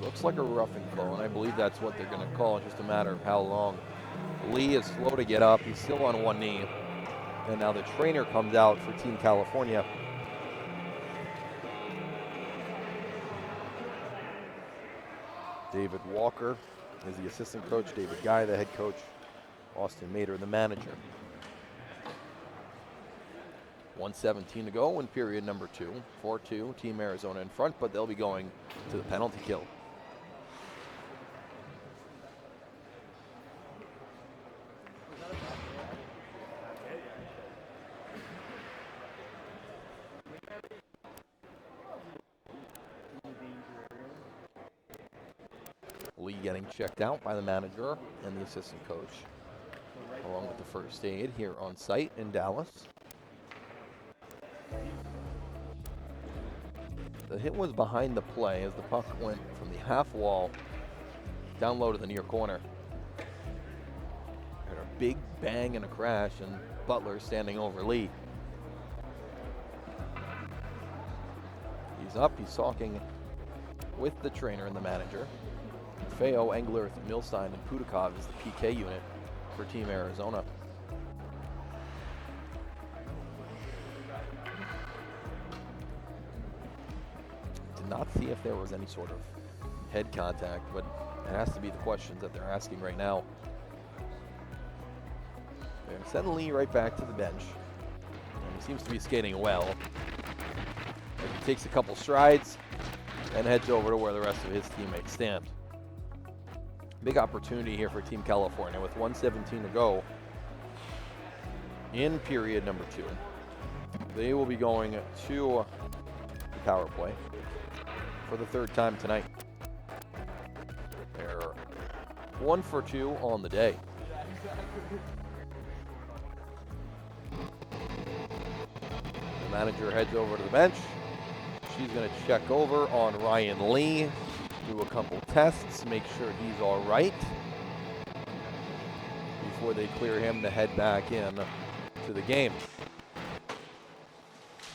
Looks like a roughing call, and I believe that's what they're going to call. It's just a matter of how long. Lee is slow to get up. He's still on one knee. And now the trainer comes out for Team California. David Walker is the assistant coach. David Guy, the head coach. Austin Mater, the manager. 1:17 to go in period number 2. 4-2, Team Arizona in front, but they'll be going to the penalty kill. Lee getting checked out by the manager and the assistant coach, along with the first aid here on site in Dallas. The hit was behind the play as the puck went from the half wall down low to the near corner. Had a big bang and a crash, and Butler standing over Lee. He's up, he's talking with the trainer and the manager. Feo, Englert, Milstein, and Pudakov is the PK unit for Team Arizona. Did not see if there was any sort of head contact, but it has to be the questions that they're asking right now. They're going to send Lee right back to the bench. And he seems to be skating well. As he takes a couple strides and heads over to where the rest of his teammates stand. Big opportunity here for Team California with 1:17 to go in period number 2. They will be going to the power play for the 3rd time tonight. They're 1 for 2 on the day. The manager heads over to the bench. She's going to check over on Ryan Lee, do a couple tests, make sure he's all right before they clear him to head back in to the game.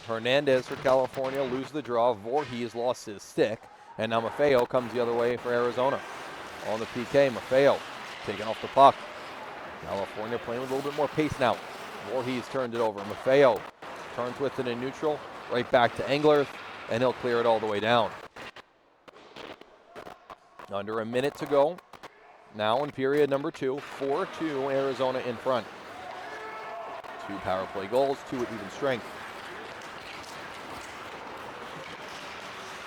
Hernandez for California loses the draw. Voorhees lost his stick, and now Maffeo comes the other way for Arizona. On the PK, Maffeo taking off the puck. California playing with a little bit more pace now. Voorhees turned it over. Maffeo turns with it in neutral, right back to Englert, and he'll clear it all the way down. Under a minute to go. Now in period number 2, 4-2 Arizona in front. 2 power play goals, 2 at even strength.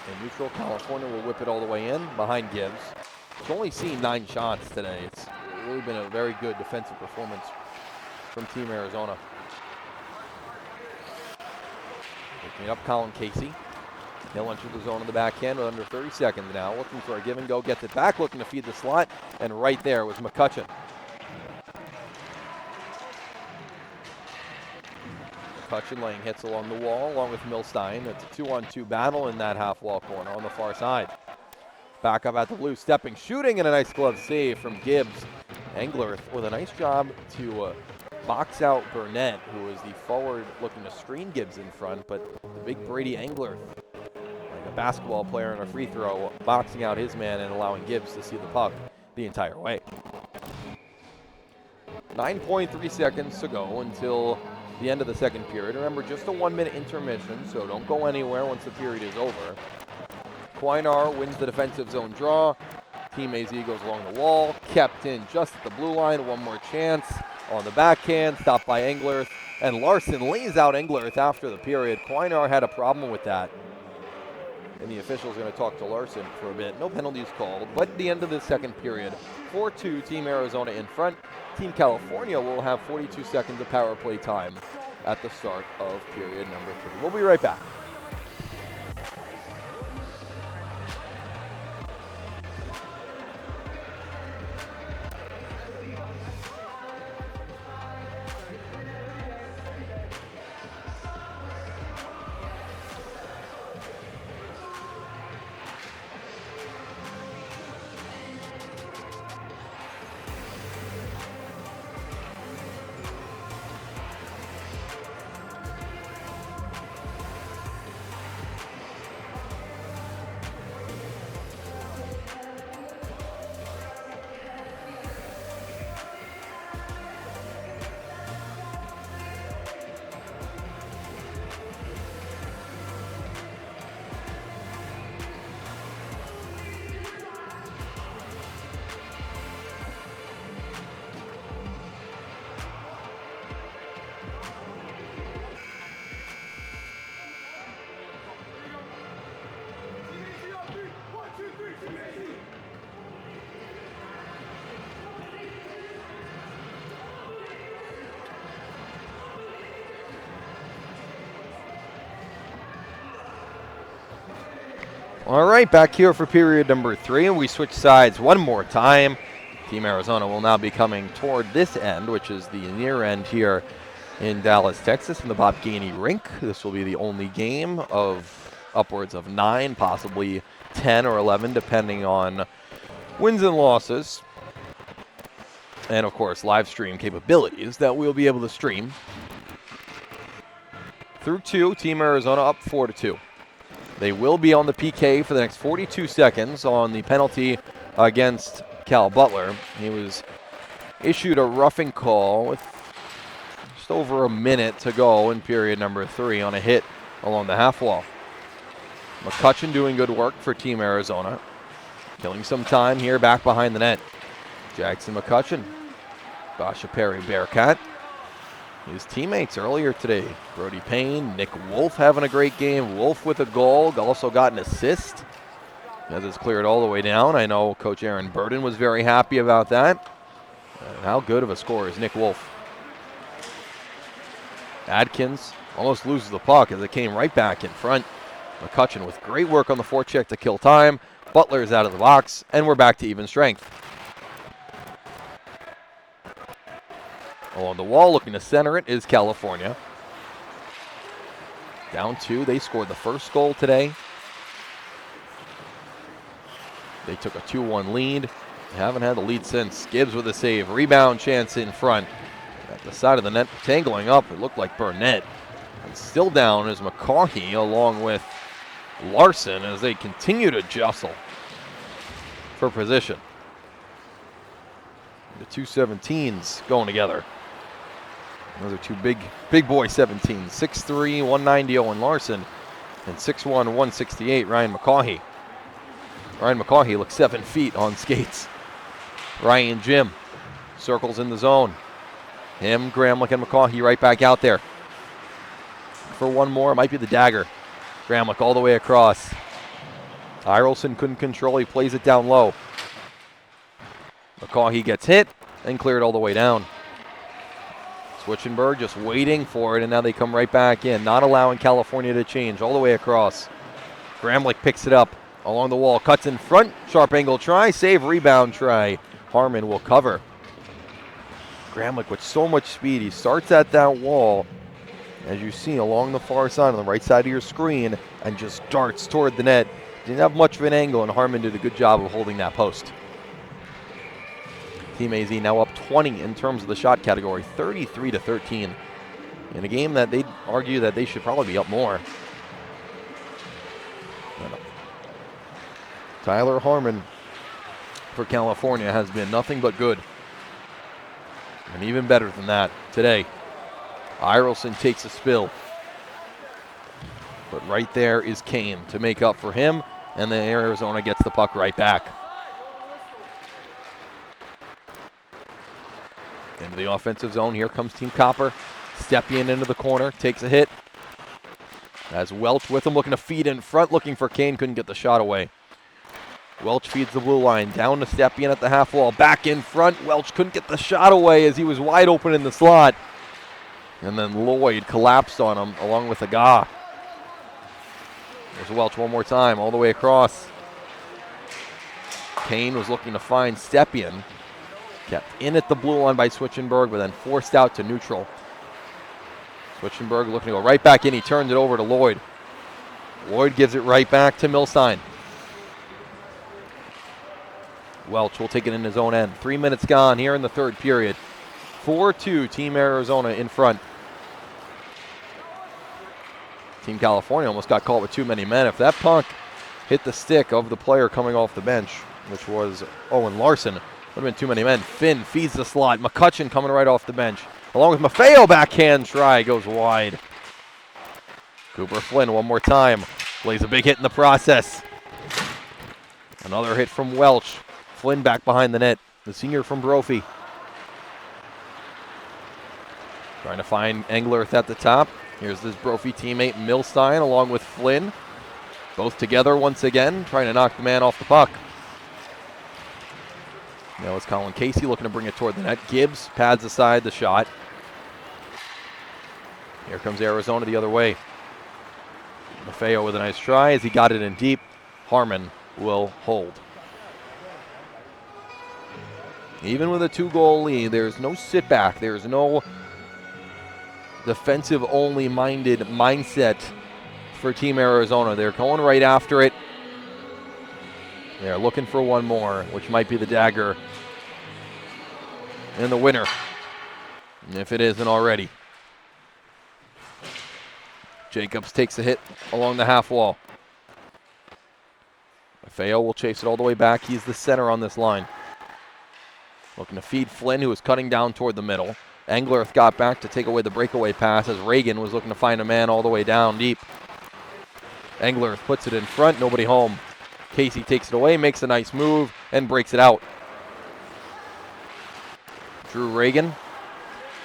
In neutral, California will whip it all the way in behind Gibbs. He's only seen 9 shots today. It's really been a very good defensive performance from Team Arizona. Picking up Colin Casey. He'll enter the zone in the backhand with under 30 seconds now. Looking for a give and go, gets it back, looking to feed the slot, and right there was McCutcheon. McCutcheon laying hits along the wall along with Milstein. It's a 2-on-2 battle in that half wall corner on the far side. Back up at the blue, stepping, shooting, and a nice glove save from Gibbs. Englert with a nice job to box out Burnett, who is the forward looking to screen Gibbs in front, but the big Brady Englert, like a basketball player in a free throw, boxing out his man and allowing Gibbs to see the puck the entire way. 9.3 seconds to go until the end of the second period. Remember, just a 1-minute intermission, so don't go anywhere once the period is over. Quainar wins the defensive zone draw. Team AZ goes along the wall, kept in just at the blue line. One more chance on the backhand, stopped by Englert, and Larson lays out Englert after the period. Quainar had a problem with that, and the official's going to talk to Larson for a bit. No penalties called, but at the end of the second period, 4-2 Team Arizona in front. Team California will have 42 seconds of power play time at the start of period number 3. We'll be right back. All right, back here for period number 3, and we switch sides one more time. Team Arizona will now be coming toward this end, which is the near end here in Dallas, Texas, in the Bob Gainey Rink. This will be the only game of upwards of 9, possibly 10 or 11, depending on wins and losses. And, of course, live stream capabilities that we'll be able to stream. Through 2, Team Arizona up 4-2. They will be on the PK for the next 42 seconds on the penalty against Cal Butler. He was issued a roughing call with just over a minute to go in period number 3 on a hit along the half wall. McCutcheon doing good work for Team Arizona. Killing some time here back behind the net. Jackson McCutcheon, Basha Perry Bearcat. His teammates earlier today, Brody Payne, Nick Wolf having a great game. Wolf with a goal, also got an assist. As it's cleared all the way down. I know Coach Aaron Burden was very happy about that. And how good of a scorer is Nick Wolf? Adkins almost loses the puck as it came right back in front. McCutcheon with great work on the forecheck to kill time. Butler is out of the box, and we're back to even strength. Along the wall, looking to center it, is California. Down 2, they scored the first goal today. They took a 2-1 lead. They haven't had the lead since. Gibbs with a save. Rebound chance in front. At the side of the net, tangling up, it looked like Burnett. And still down is McCaughey along with Larson as they continue to jostle for position. The two 17s going together. Those are two big boy 17s. 6'3", 190 Owen Larson, and 6'1", 168 Ryan McCaughey. Ryan McCaughey looks 7 feet on skates. Ryan Jim circles in the zone. Him, Gramlich, and McCaughey right back out there. For one more, it might be the dagger. Gramlich all the way across. Irelson couldn't control, he plays it down low. McCaughey gets hit and cleared all the way down. Switchenberg just waiting for it, and now they come right back in, not allowing California to change all the way across. Gramlich picks it up along the wall, cuts in front, sharp angle try, save, rebound try. Harmon will cover. Gramlich with so much speed, he starts at that wall, as you see along the far side on the right side of your screen, and just darts toward the net. Didn't have much of an angle, and Harmon did a good job of holding that post. Team AZ now up 20 in terms of the shot category, 33-13. In a game that they'd argue that they should probably be up more. Tyler Harmon for California has been nothing but good. And even better than that today. Irelson takes a spill. But right there is Kane to make up for him, and then Arizona gets the puck right back. Into the offensive zone, here comes Team Copper. Stepien into the corner, takes a hit. As Welch with him, looking to feed in front, looking for Kane, couldn't get the shot away. Welch feeds the blue line, down to Stepien at the half wall, back in front. Welch couldn't get the shot away as he was wide open in the slot. And then Lloyd collapsed on him along with Aga. There's Welch one more time, all the way across. Kane was looking to find Stepien. Kept in at the blue line by Switchenberg, but then forced out to neutral. Switchenberg looking to go right back in. He turns it over to Lloyd. Lloyd gives it right back to Milstein. Welch will take it in his own end. 3 minutes gone here in the third period. 4-2, Team Arizona in front. Team California almost got caught with too many men. If that puck hit the stick of the player coming off the bench, which was Owen Larson, would have been too many men. Finn feeds the slot. McCutcheon coming right off the bench. Along with Maffeo, backhand try, goes wide. Cooper Flynn one more time. Plays a big hit in the process. Another hit from Welch. Flynn back behind the net. The senior from Brophy. Trying to find Englert at the top. Here's this Brophy teammate Milstein along with Flynn. Both together once again, trying to knock the man off the puck. Now it's Colin Casey looking to bring it toward the net. Gibbs pads aside the shot. Here comes Arizona the other way. Maffeo with a nice try as he got it in deep. Harmon will hold. Even with a 2-goal lead, there's no sit back. There's no defensive-only minded mindset for Team Arizona. They're going right after it. They're looking for one more, which might be the dagger and the winner, if it isn't already. Jacobs takes a hit along the half wall. Maffeo will chase it all the way back. He's the center on this line. Looking to feed Flynn, who was cutting down toward the middle. Englerth got back to take away the breakaway pass as Reagan was looking to find a man all the way down deep. Englerth puts it in front, nobody home. Casey takes it away, makes a nice move, and breaks it out. Drew Reagan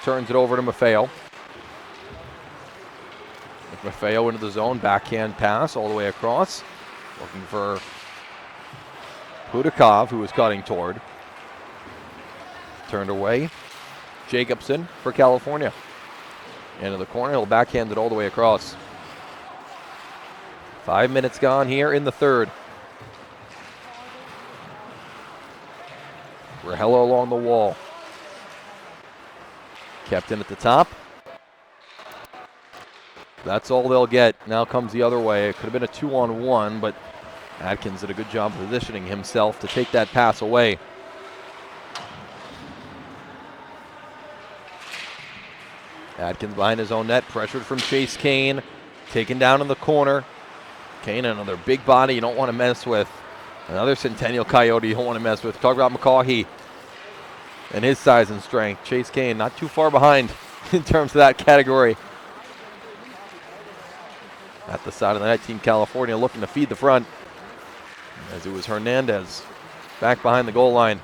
turns it over to Maffeo. Maffeo into the zone, backhand pass all the way across. Looking for Hudakov, who was cutting toward. Turned away. Jacobson for California. Into the corner, he'll backhand it all the way across. 5 minutes gone here in the third. Rahello along the wall. Kept in at the top. That's all they'll get. Now comes the other way. It could have been a 2-on-1, but Atkins did a good job positioning himself to take that pass away. Atkins behind his own net, pressured from Chase Kane, taken down in the corner. Kane, another big body you don't want to mess with. Another Centennial Coyote you don't want to mess with. Talk about McCaughey and his size and strength. Chase Kane not too far behind in terms of that category. At the side of the net, Team California looking to feed the front, as it was Hernandez back behind the goal line.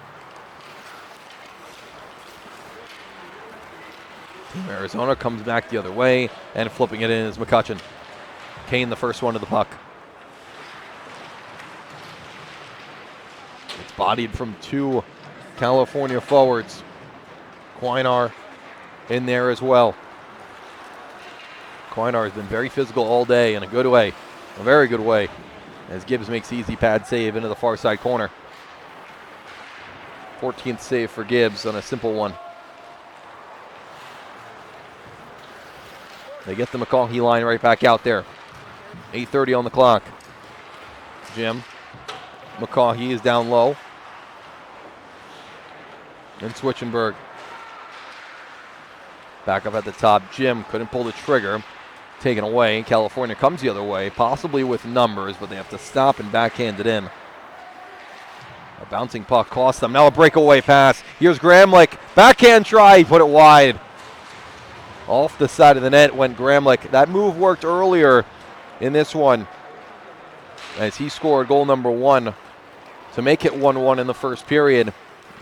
Team Arizona comes back the other way, and flipping it in is McCutcheon. Kane the first one to the puck. It's bodied from 2 California forwards. Quinar in there as well. Quinar has been very physical all day in a good way, a very good way, as Gibbs makes the easy pad save into the far side corner. 14th save for Gibbs on a simple one. They get the McCaughey line right back out there. 8:30 on the clock. Jim McCaughey is down low. And Switchenberg back up at the top. Jim couldn't pull the trigger. Taken away. California comes the other way, possibly with numbers, but they have to stop and backhand it in. A bouncing puck cost them. Now a breakaway pass. Here's Gramlich. Backhand try. He put it wide. Off the side of the net went Gramlich. That move worked earlier in this one, as he scored goal number 1 to make it 1-1 in the first period.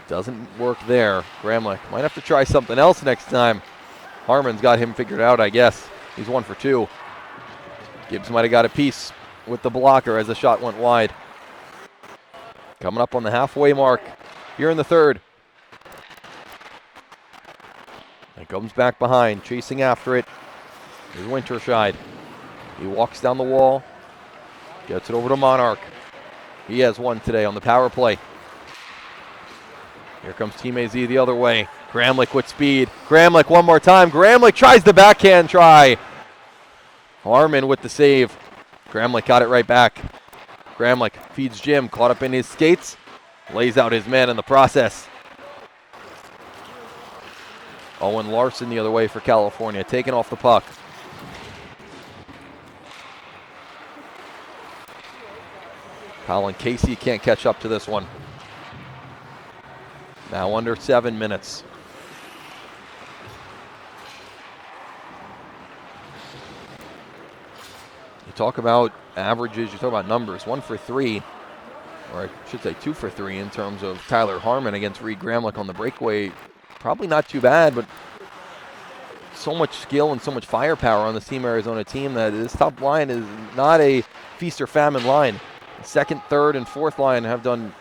Doesn't work there. Gramlich might have to try something else next time. Harmon's got him figured out, I guess. He's 1 for 2. Gibbs might have got a piece with the blocker as the shot went wide. Coming up on the halfway mark here in the third. And comes back behind, chasing after it is Winterscheid. He walks down the wall, gets it over to Monarch. He has one today on the power play. Here comes Team AZ the other way. Gramlich with speed. Gramlich one more time. Gramlich tries the backhand try. Harmon with the save. Gramlich got it right back. Gramlich feeds Jim, caught up in his skates. Lays out his man in the process. Owen Larson the other way for California, taking off the puck. Colin Casey can't catch up to this one. Now under 7 minutes. You talk about averages, you talk about numbers. 1 for 3, or I should say 2 for 3 in terms of Tyler Harmon against Reed Gramlich on the breakaway. Probably not too bad, but so much skill and so much firepower on this Team Arizona team that this top line is not a feast or famine line. The second, third, and fourth line have done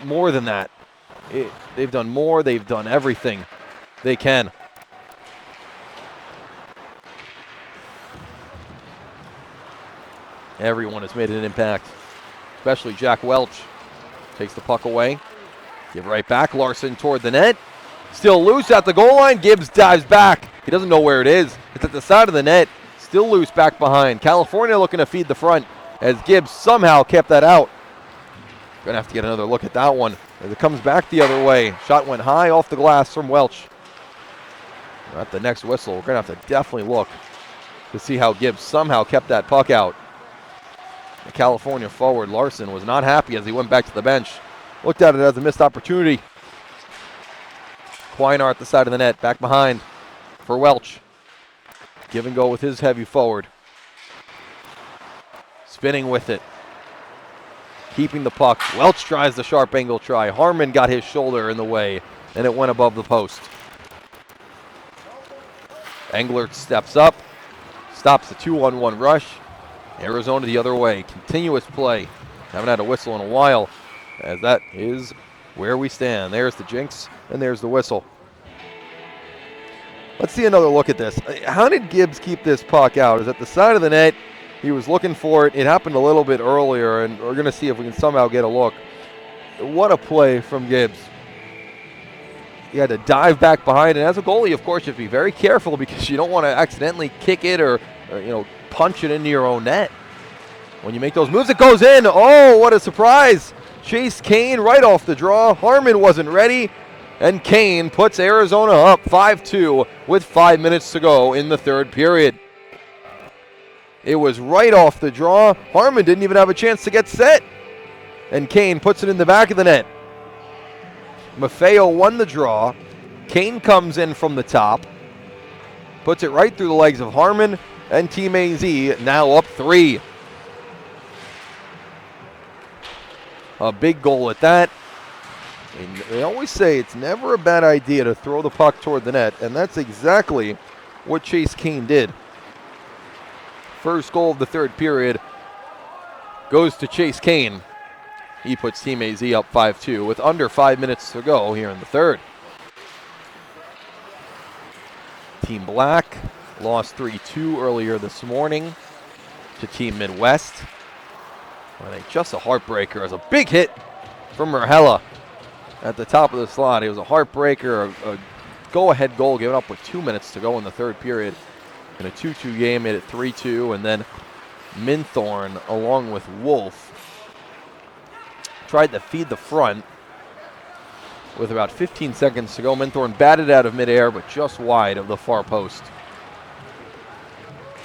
more than that. They've done more. They've done everything they can. Everyone has made an impact especially Jack Welch. Takes the puck away. Give right back. Larson toward the net. Still loose at the goal line. Gibbs dives back. He doesn't know where it is. It's at the side of the net. Still loose back behind. California looking to feed the front as Gibbs somehow kept that out. Going to have to get another look at that one as it comes back the other way. Shot went high off the glass from Welch. At the next whistle, we're going to have to definitely look to see how Gibbs somehow kept that puck out. The California forward, Larson, was not happy as he went back to the bench. Looked at it as a missed opportunity. Quainar at the side of the net, back behind for Welch. Give and go with his heavy forward. Spinning with it. Keeping the puck. Welch tries the sharp angle try. Harmon got his shoulder in the way, and it went above the post. Englert steps up, stops the 2-on-1 rush. Arizona the other way. Continuous play. Haven't had a whistle in a while, as that is where we stand. There's the jinx, and there's the whistle. Let's see another look at this. How did Gibbs keep this puck out? Is at the side of the net. He was looking for it. It happened a little bit earlier, and we're going to see if we can somehow get a look. What a play from Gibbs. He had to dive back behind, and as a goalie, of course, you have to be very careful because you don't want to accidentally kick it or punch it into your own net. When you make those moves, it goes in. Oh, what a surprise. Chase Kane right off the draw. Harmon wasn't ready, and Kane puts Arizona up 5-2 with 5 minutes to go in the third period. It was right off the draw. Harmon didn't even have a chance to get set, and Kane puts it in the back of the net. Maffeo won the draw. Kane comes in from the top, puts it right through the legs of Harmon, and Team AZ now up 3. A big goal at that. And they always say it's never a bad idea to throw the puck toward the net, and that's exactly what Chase Kane did. First goal of the third period goes to Chase Kane. He puts Team AZ up 5-2 with under 5 minutes to go here in the third. Team Black lost 3-2 earlier this morning to Team Midwest. I think just a heartbreaker as a big hit from Merhella at the top of the slot. It was a heartbreaker, a go-ahead goal given up with 2 minutes to go in the third period. In a 2-2 game, made it 3-2, and then Minthorn, along with Wolf, tried to feed the front with about 15 seconds to go. Minthorn batted out of midair, but just wide of the far post.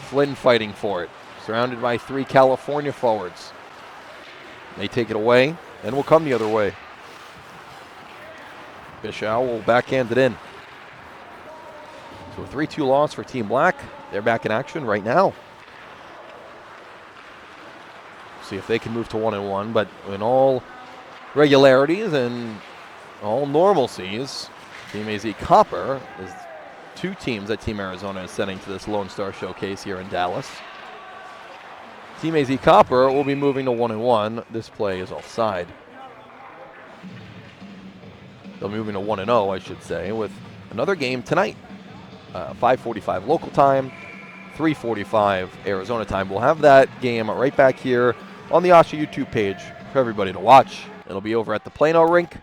Flynn fighting for it, surrounded by 3 California forwards. They take it away, and will come the other way. Bischow will backhand it in. So a 3-2 loss for Team Black. They're back in action right now. See if they can move to 1-1, but in all regularities and all normalcies, Team AZ Copper is 2 teams that Team Arizona is sending to this Lone Star Showcase here in Dallas. Team AZ Copper will be moving to 1-1. This play is offside. They'll be moving to 1-0, I should say, with another game tonight. 5:45 local time, 3:45 Arizona time. We'll have that game right back here on the Asha YouTube page for everybody to watch. It'll be over at the Plano Rink,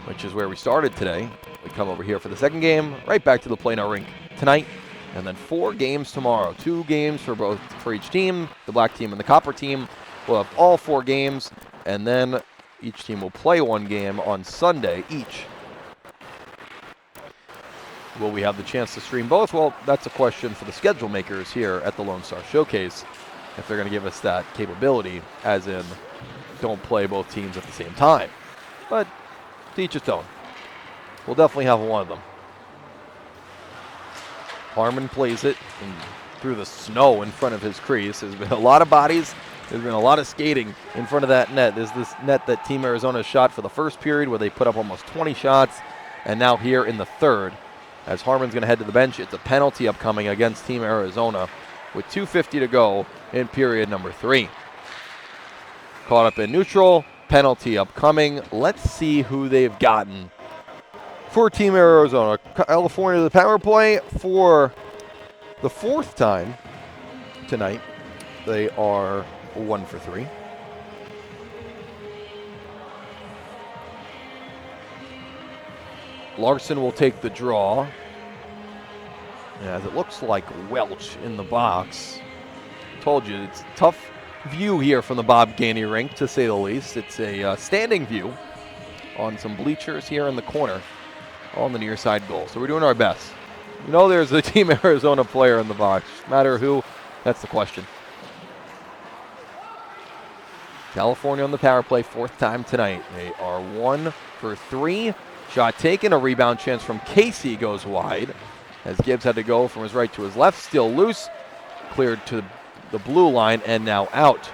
which is where we started today. We come over here for the second game, right back to the Plano Rink tonight, and then 4 games tomorrow. 2 games for each team, the Black team and the Copper team. We'll have all 4 games, and then each team will play 1 game on Sunday each. Will we have the chance to stream both? Well, that's a question for the schedule makers here at the Lone Star Showcase, if they're going to give us that capability, as in don't play both teams at the same time. But to each its own. We'll definitely have one of them. Harmon plays it through the snow in front of his crease. There's been a lot of bodies. There's been a lot of skating in front of that net. There's this net that Team Arizona shot for the first period where they put up almost 20 shots, and now here in the third. As Harmon's going to head to the bench, it's a penalty upcoming against Team Arizona with 2:50 to go in period number 3. Caught up in neutral, penalty upcoming. Let's see who they've gotten for Team Arizona. California, the power play for the 4th time tonight. They are 1 for 3. Larson will take the draw. As it looks like Welch in the box. Told you, it's a tough view here from the Bob Gainey rink, to say the least. It's a standing view on some bleachers here in the corner on the near side goal. So we're doing our best. You know there's a Team Arizona player in the box. No matter who, that's the question. California on the power play, 4th time tonight. They are 1 for 3. Shot taken, a rebound chance from Casey goes wide. As Gibbs had to go from his right to his left, still loose. Cleared to the blue line and now out.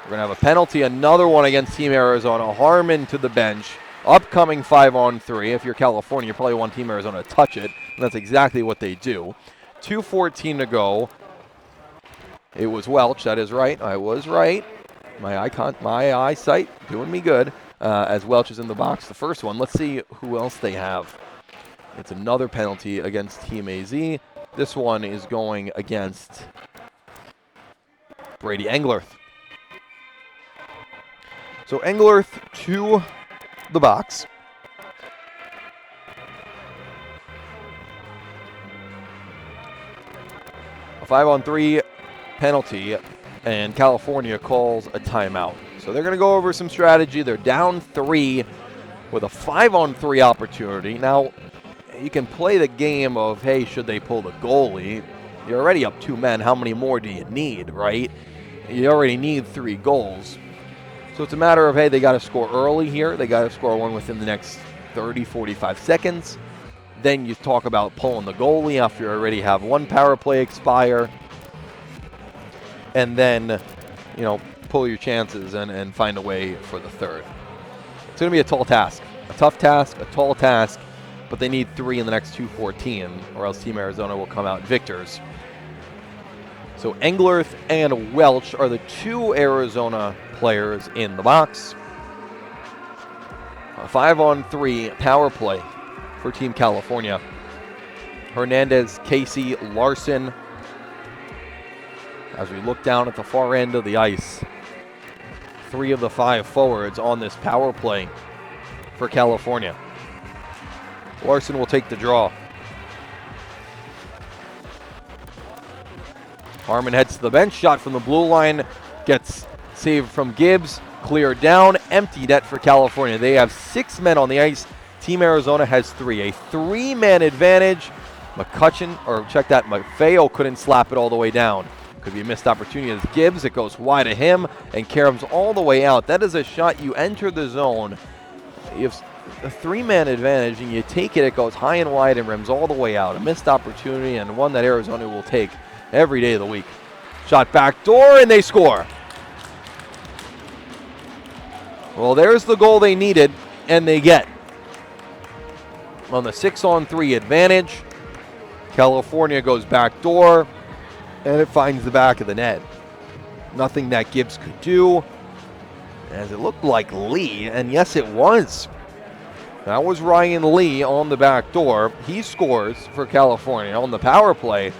We're going to have a penalty, another one against Team Arizona. Harmon to the bench. Upcoming 5-on-3. If you're California, you probably want Team Arizona to touch it, and that's exactly what they do. 2:14 to go. It was Welch, that is right. I was right. My eyesight doing me good as Welch is in the box. The first one. Let's see who else they have. It's another penalty against Team AZ. This one is going against Brady Englerth. So Englerth to the box. A 5-on-3 penalty, and California calls a timeout. So they're going to go over some strategy. They're down 3 with a 5-on-3 opportunity. Now, you can play the game of, hey, should they pull the goalie? You're already up 2 men. How many more do you need, right? You already need 3 goals. So it's a matter of, hey, they got to score early here. They got to score one within the next 30, 45 seconds. Then you talk about pulling the goalie after you already have 1 power play expire. And then, you know, pull your chances and find a way for the 3rd. It's going to be a tall task. A tough task, a tall task. But they need 3 in the next 2:14, or else Team Arizona will come out victors. So Englerth and Welch are the 2 Arizona players in the box. A 5-on-3 power play for Team California. Hernandez, Casey, Larson. As we look down at the far end of the ice, 3 of the 5 forwards on this power play for California. Larson will take the draw. Harmon heads to the bench. Shot from the blue line. Gets saved from Gibbs. Cleared down. Empty net for California. They have 6 men on the ice. Team Arizona has 3. A 3-man advantage. McCutcheon, or check that, Maffeo couldn't slap it all the way down. Could be a missed opportunity as Gibbs. It goes wide of him. And Karam's all the way out. That is a shot. You enter the zone. You have a 3-man advantage, and you take it. It goes high and wide and rims all the way out. A missed opportunity, and one that Arizona will take every day of the week. Shot back door, and they score. Well, there's the goal they needed, and they get. On the 6-on-3 advantage, California goes back door, and it finds the back of the net. Nothing that Gibbs could do, as it looked like Lee, and yes, it was. That was Ryan Lee on the back door. He scores for California on the power play.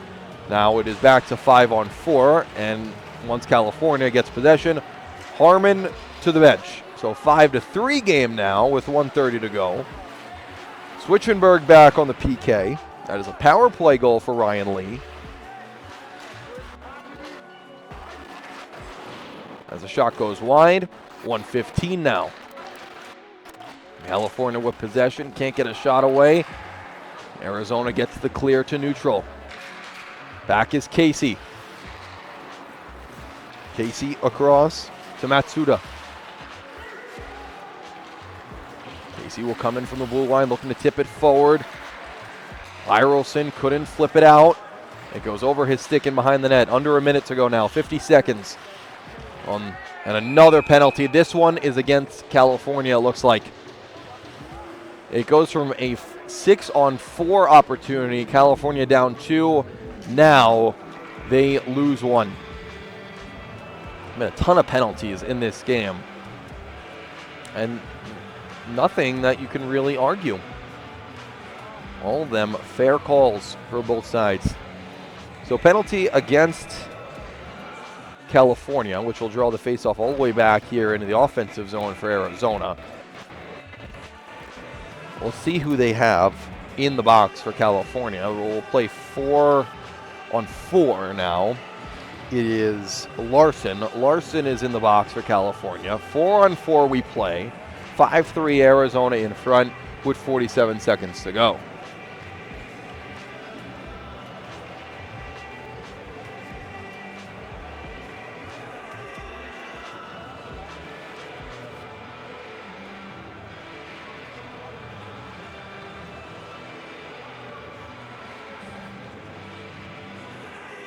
Now it is back to 5-on-4, and once California gets possession, Harmon to the bench. So 5-3 game now with 1:30 to go. Switchenberg back on the PK. That is a power play goal for Ryan Lee. As the shot goes wide, 1:15 now. California with possession, can't get a shot away. Arizona gets the clear to neutral. Back is Casey. Casey across to Matsuda. Casey will come in from the blue line, looking to tip it forward. Irelson couldn't flip it out. It goes over his stick and behind the net. Under a minute to go now, 50 seconds. And another penalty. This one is against California, it looks like. It goes from a 6-on-4 opportunity. California down 2. Now they lose 1. A ton of penalties in this game. And nothing that you can really argue. All of them fair calls for both sides. So penalty against California, which will draw the faceoff all the way back here into the offensive zone for Arizona. We'll see who they have in the box for California. We'll play 4-on-4 now. It is Larson. Larson is in the box for California. 4-on-4 we play. 5-3 Arizona in front with 47 seconds to go.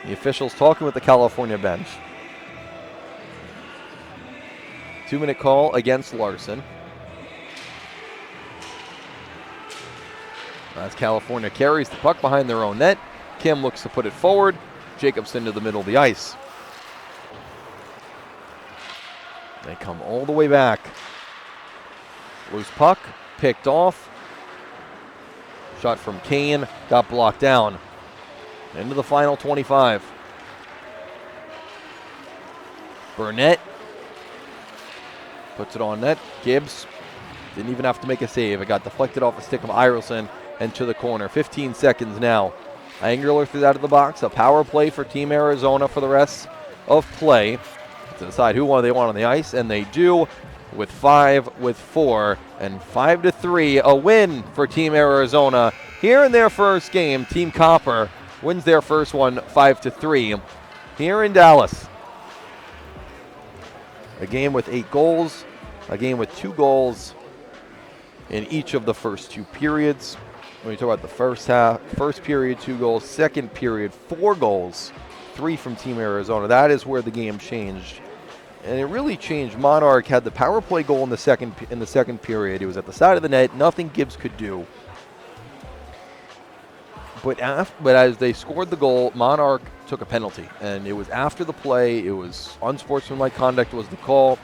The officials talking with the California bench. 2-minute call against Larson. As California carries the puck behind their own net, Kim looks to put it forward. Jacobson to the middle of the ice. They come all the way back. Loose puck, picked off. Shot from Kane, got blocked down. Into the final 25. Burnett puts it on net. Gibbs didn't even have to make a save. It got deflected off the stick of Irelson and to the corner. 15 seconds now. Angular threw that out of the box. A power play for Team Arizona for the rest of play to decide who they want on the ice, and they do with 5, with 4, and 5-3. A win for Team Arizona here in their first game. Team Copper wins their first one 5-3 here in Dallas. A game with 8 goals, a game with 2 goals in each of the first 2 periods. When you talk about the first half, first period 2 goals, second period 4 goals, 3 from Team Arizona. That is where the game changed. And it really changed. Monarch had the power play goal in the second period. It was at the side of the net, nothing Gibbs could do. But as they scored the goal, Monarch took a penalty, and it was after the play. It was unsportsmanlike conduct was the call.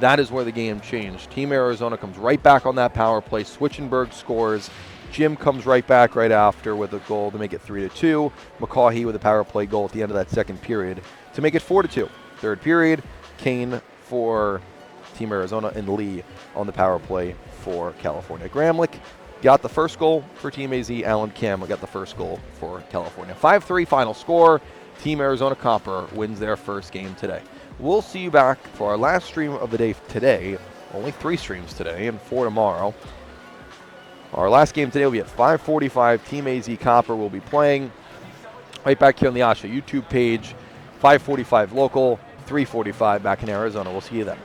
That is where the game changed. Team Arizona comes right back on that power play. Switchenberg scores. Jim comes right back right after with a goal to make it 3-2. McCaughey with a power play goal at the end of that second period to make it 4-2. Third period, Kane for Team Arizona and Lee on the power play for California. Gramlich got the first goal for Team AZ. Alan Kim got the first goal for California. 5-3 final score. Team Arizona Copper wins their first game today. We'll see you back for our last stream of the day today. Only 3 streams today and 4 tomorrow. Our last game today will be at 5:45. Team AZ Copper will be playing right back here on the Asha YouTube page. 5:45 local, 3:45 back in Arizona. We'll see you then.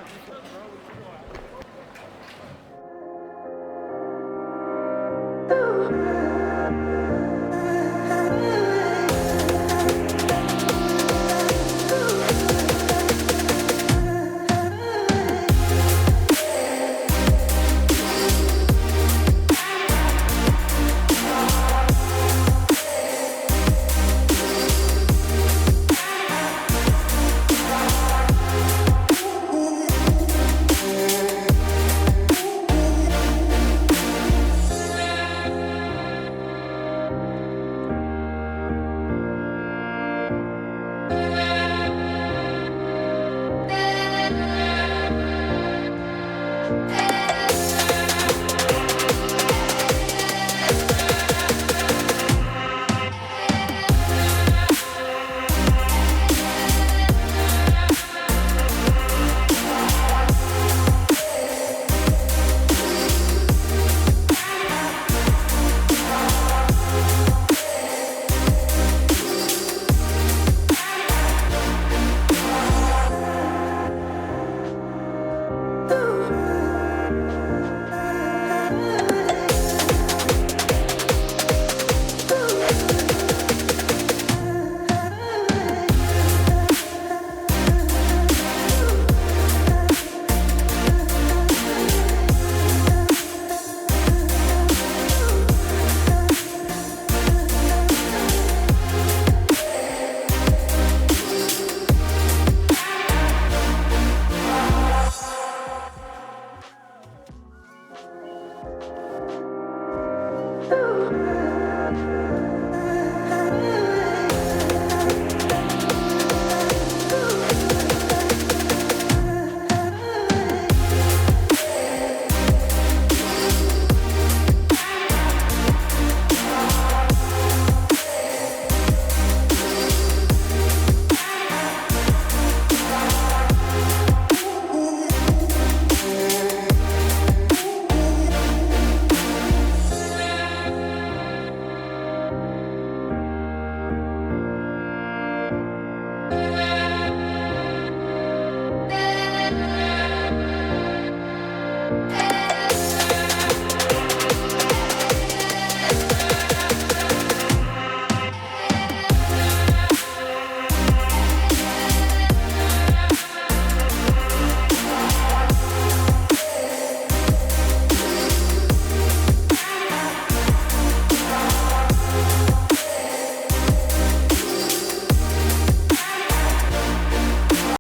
Ooh.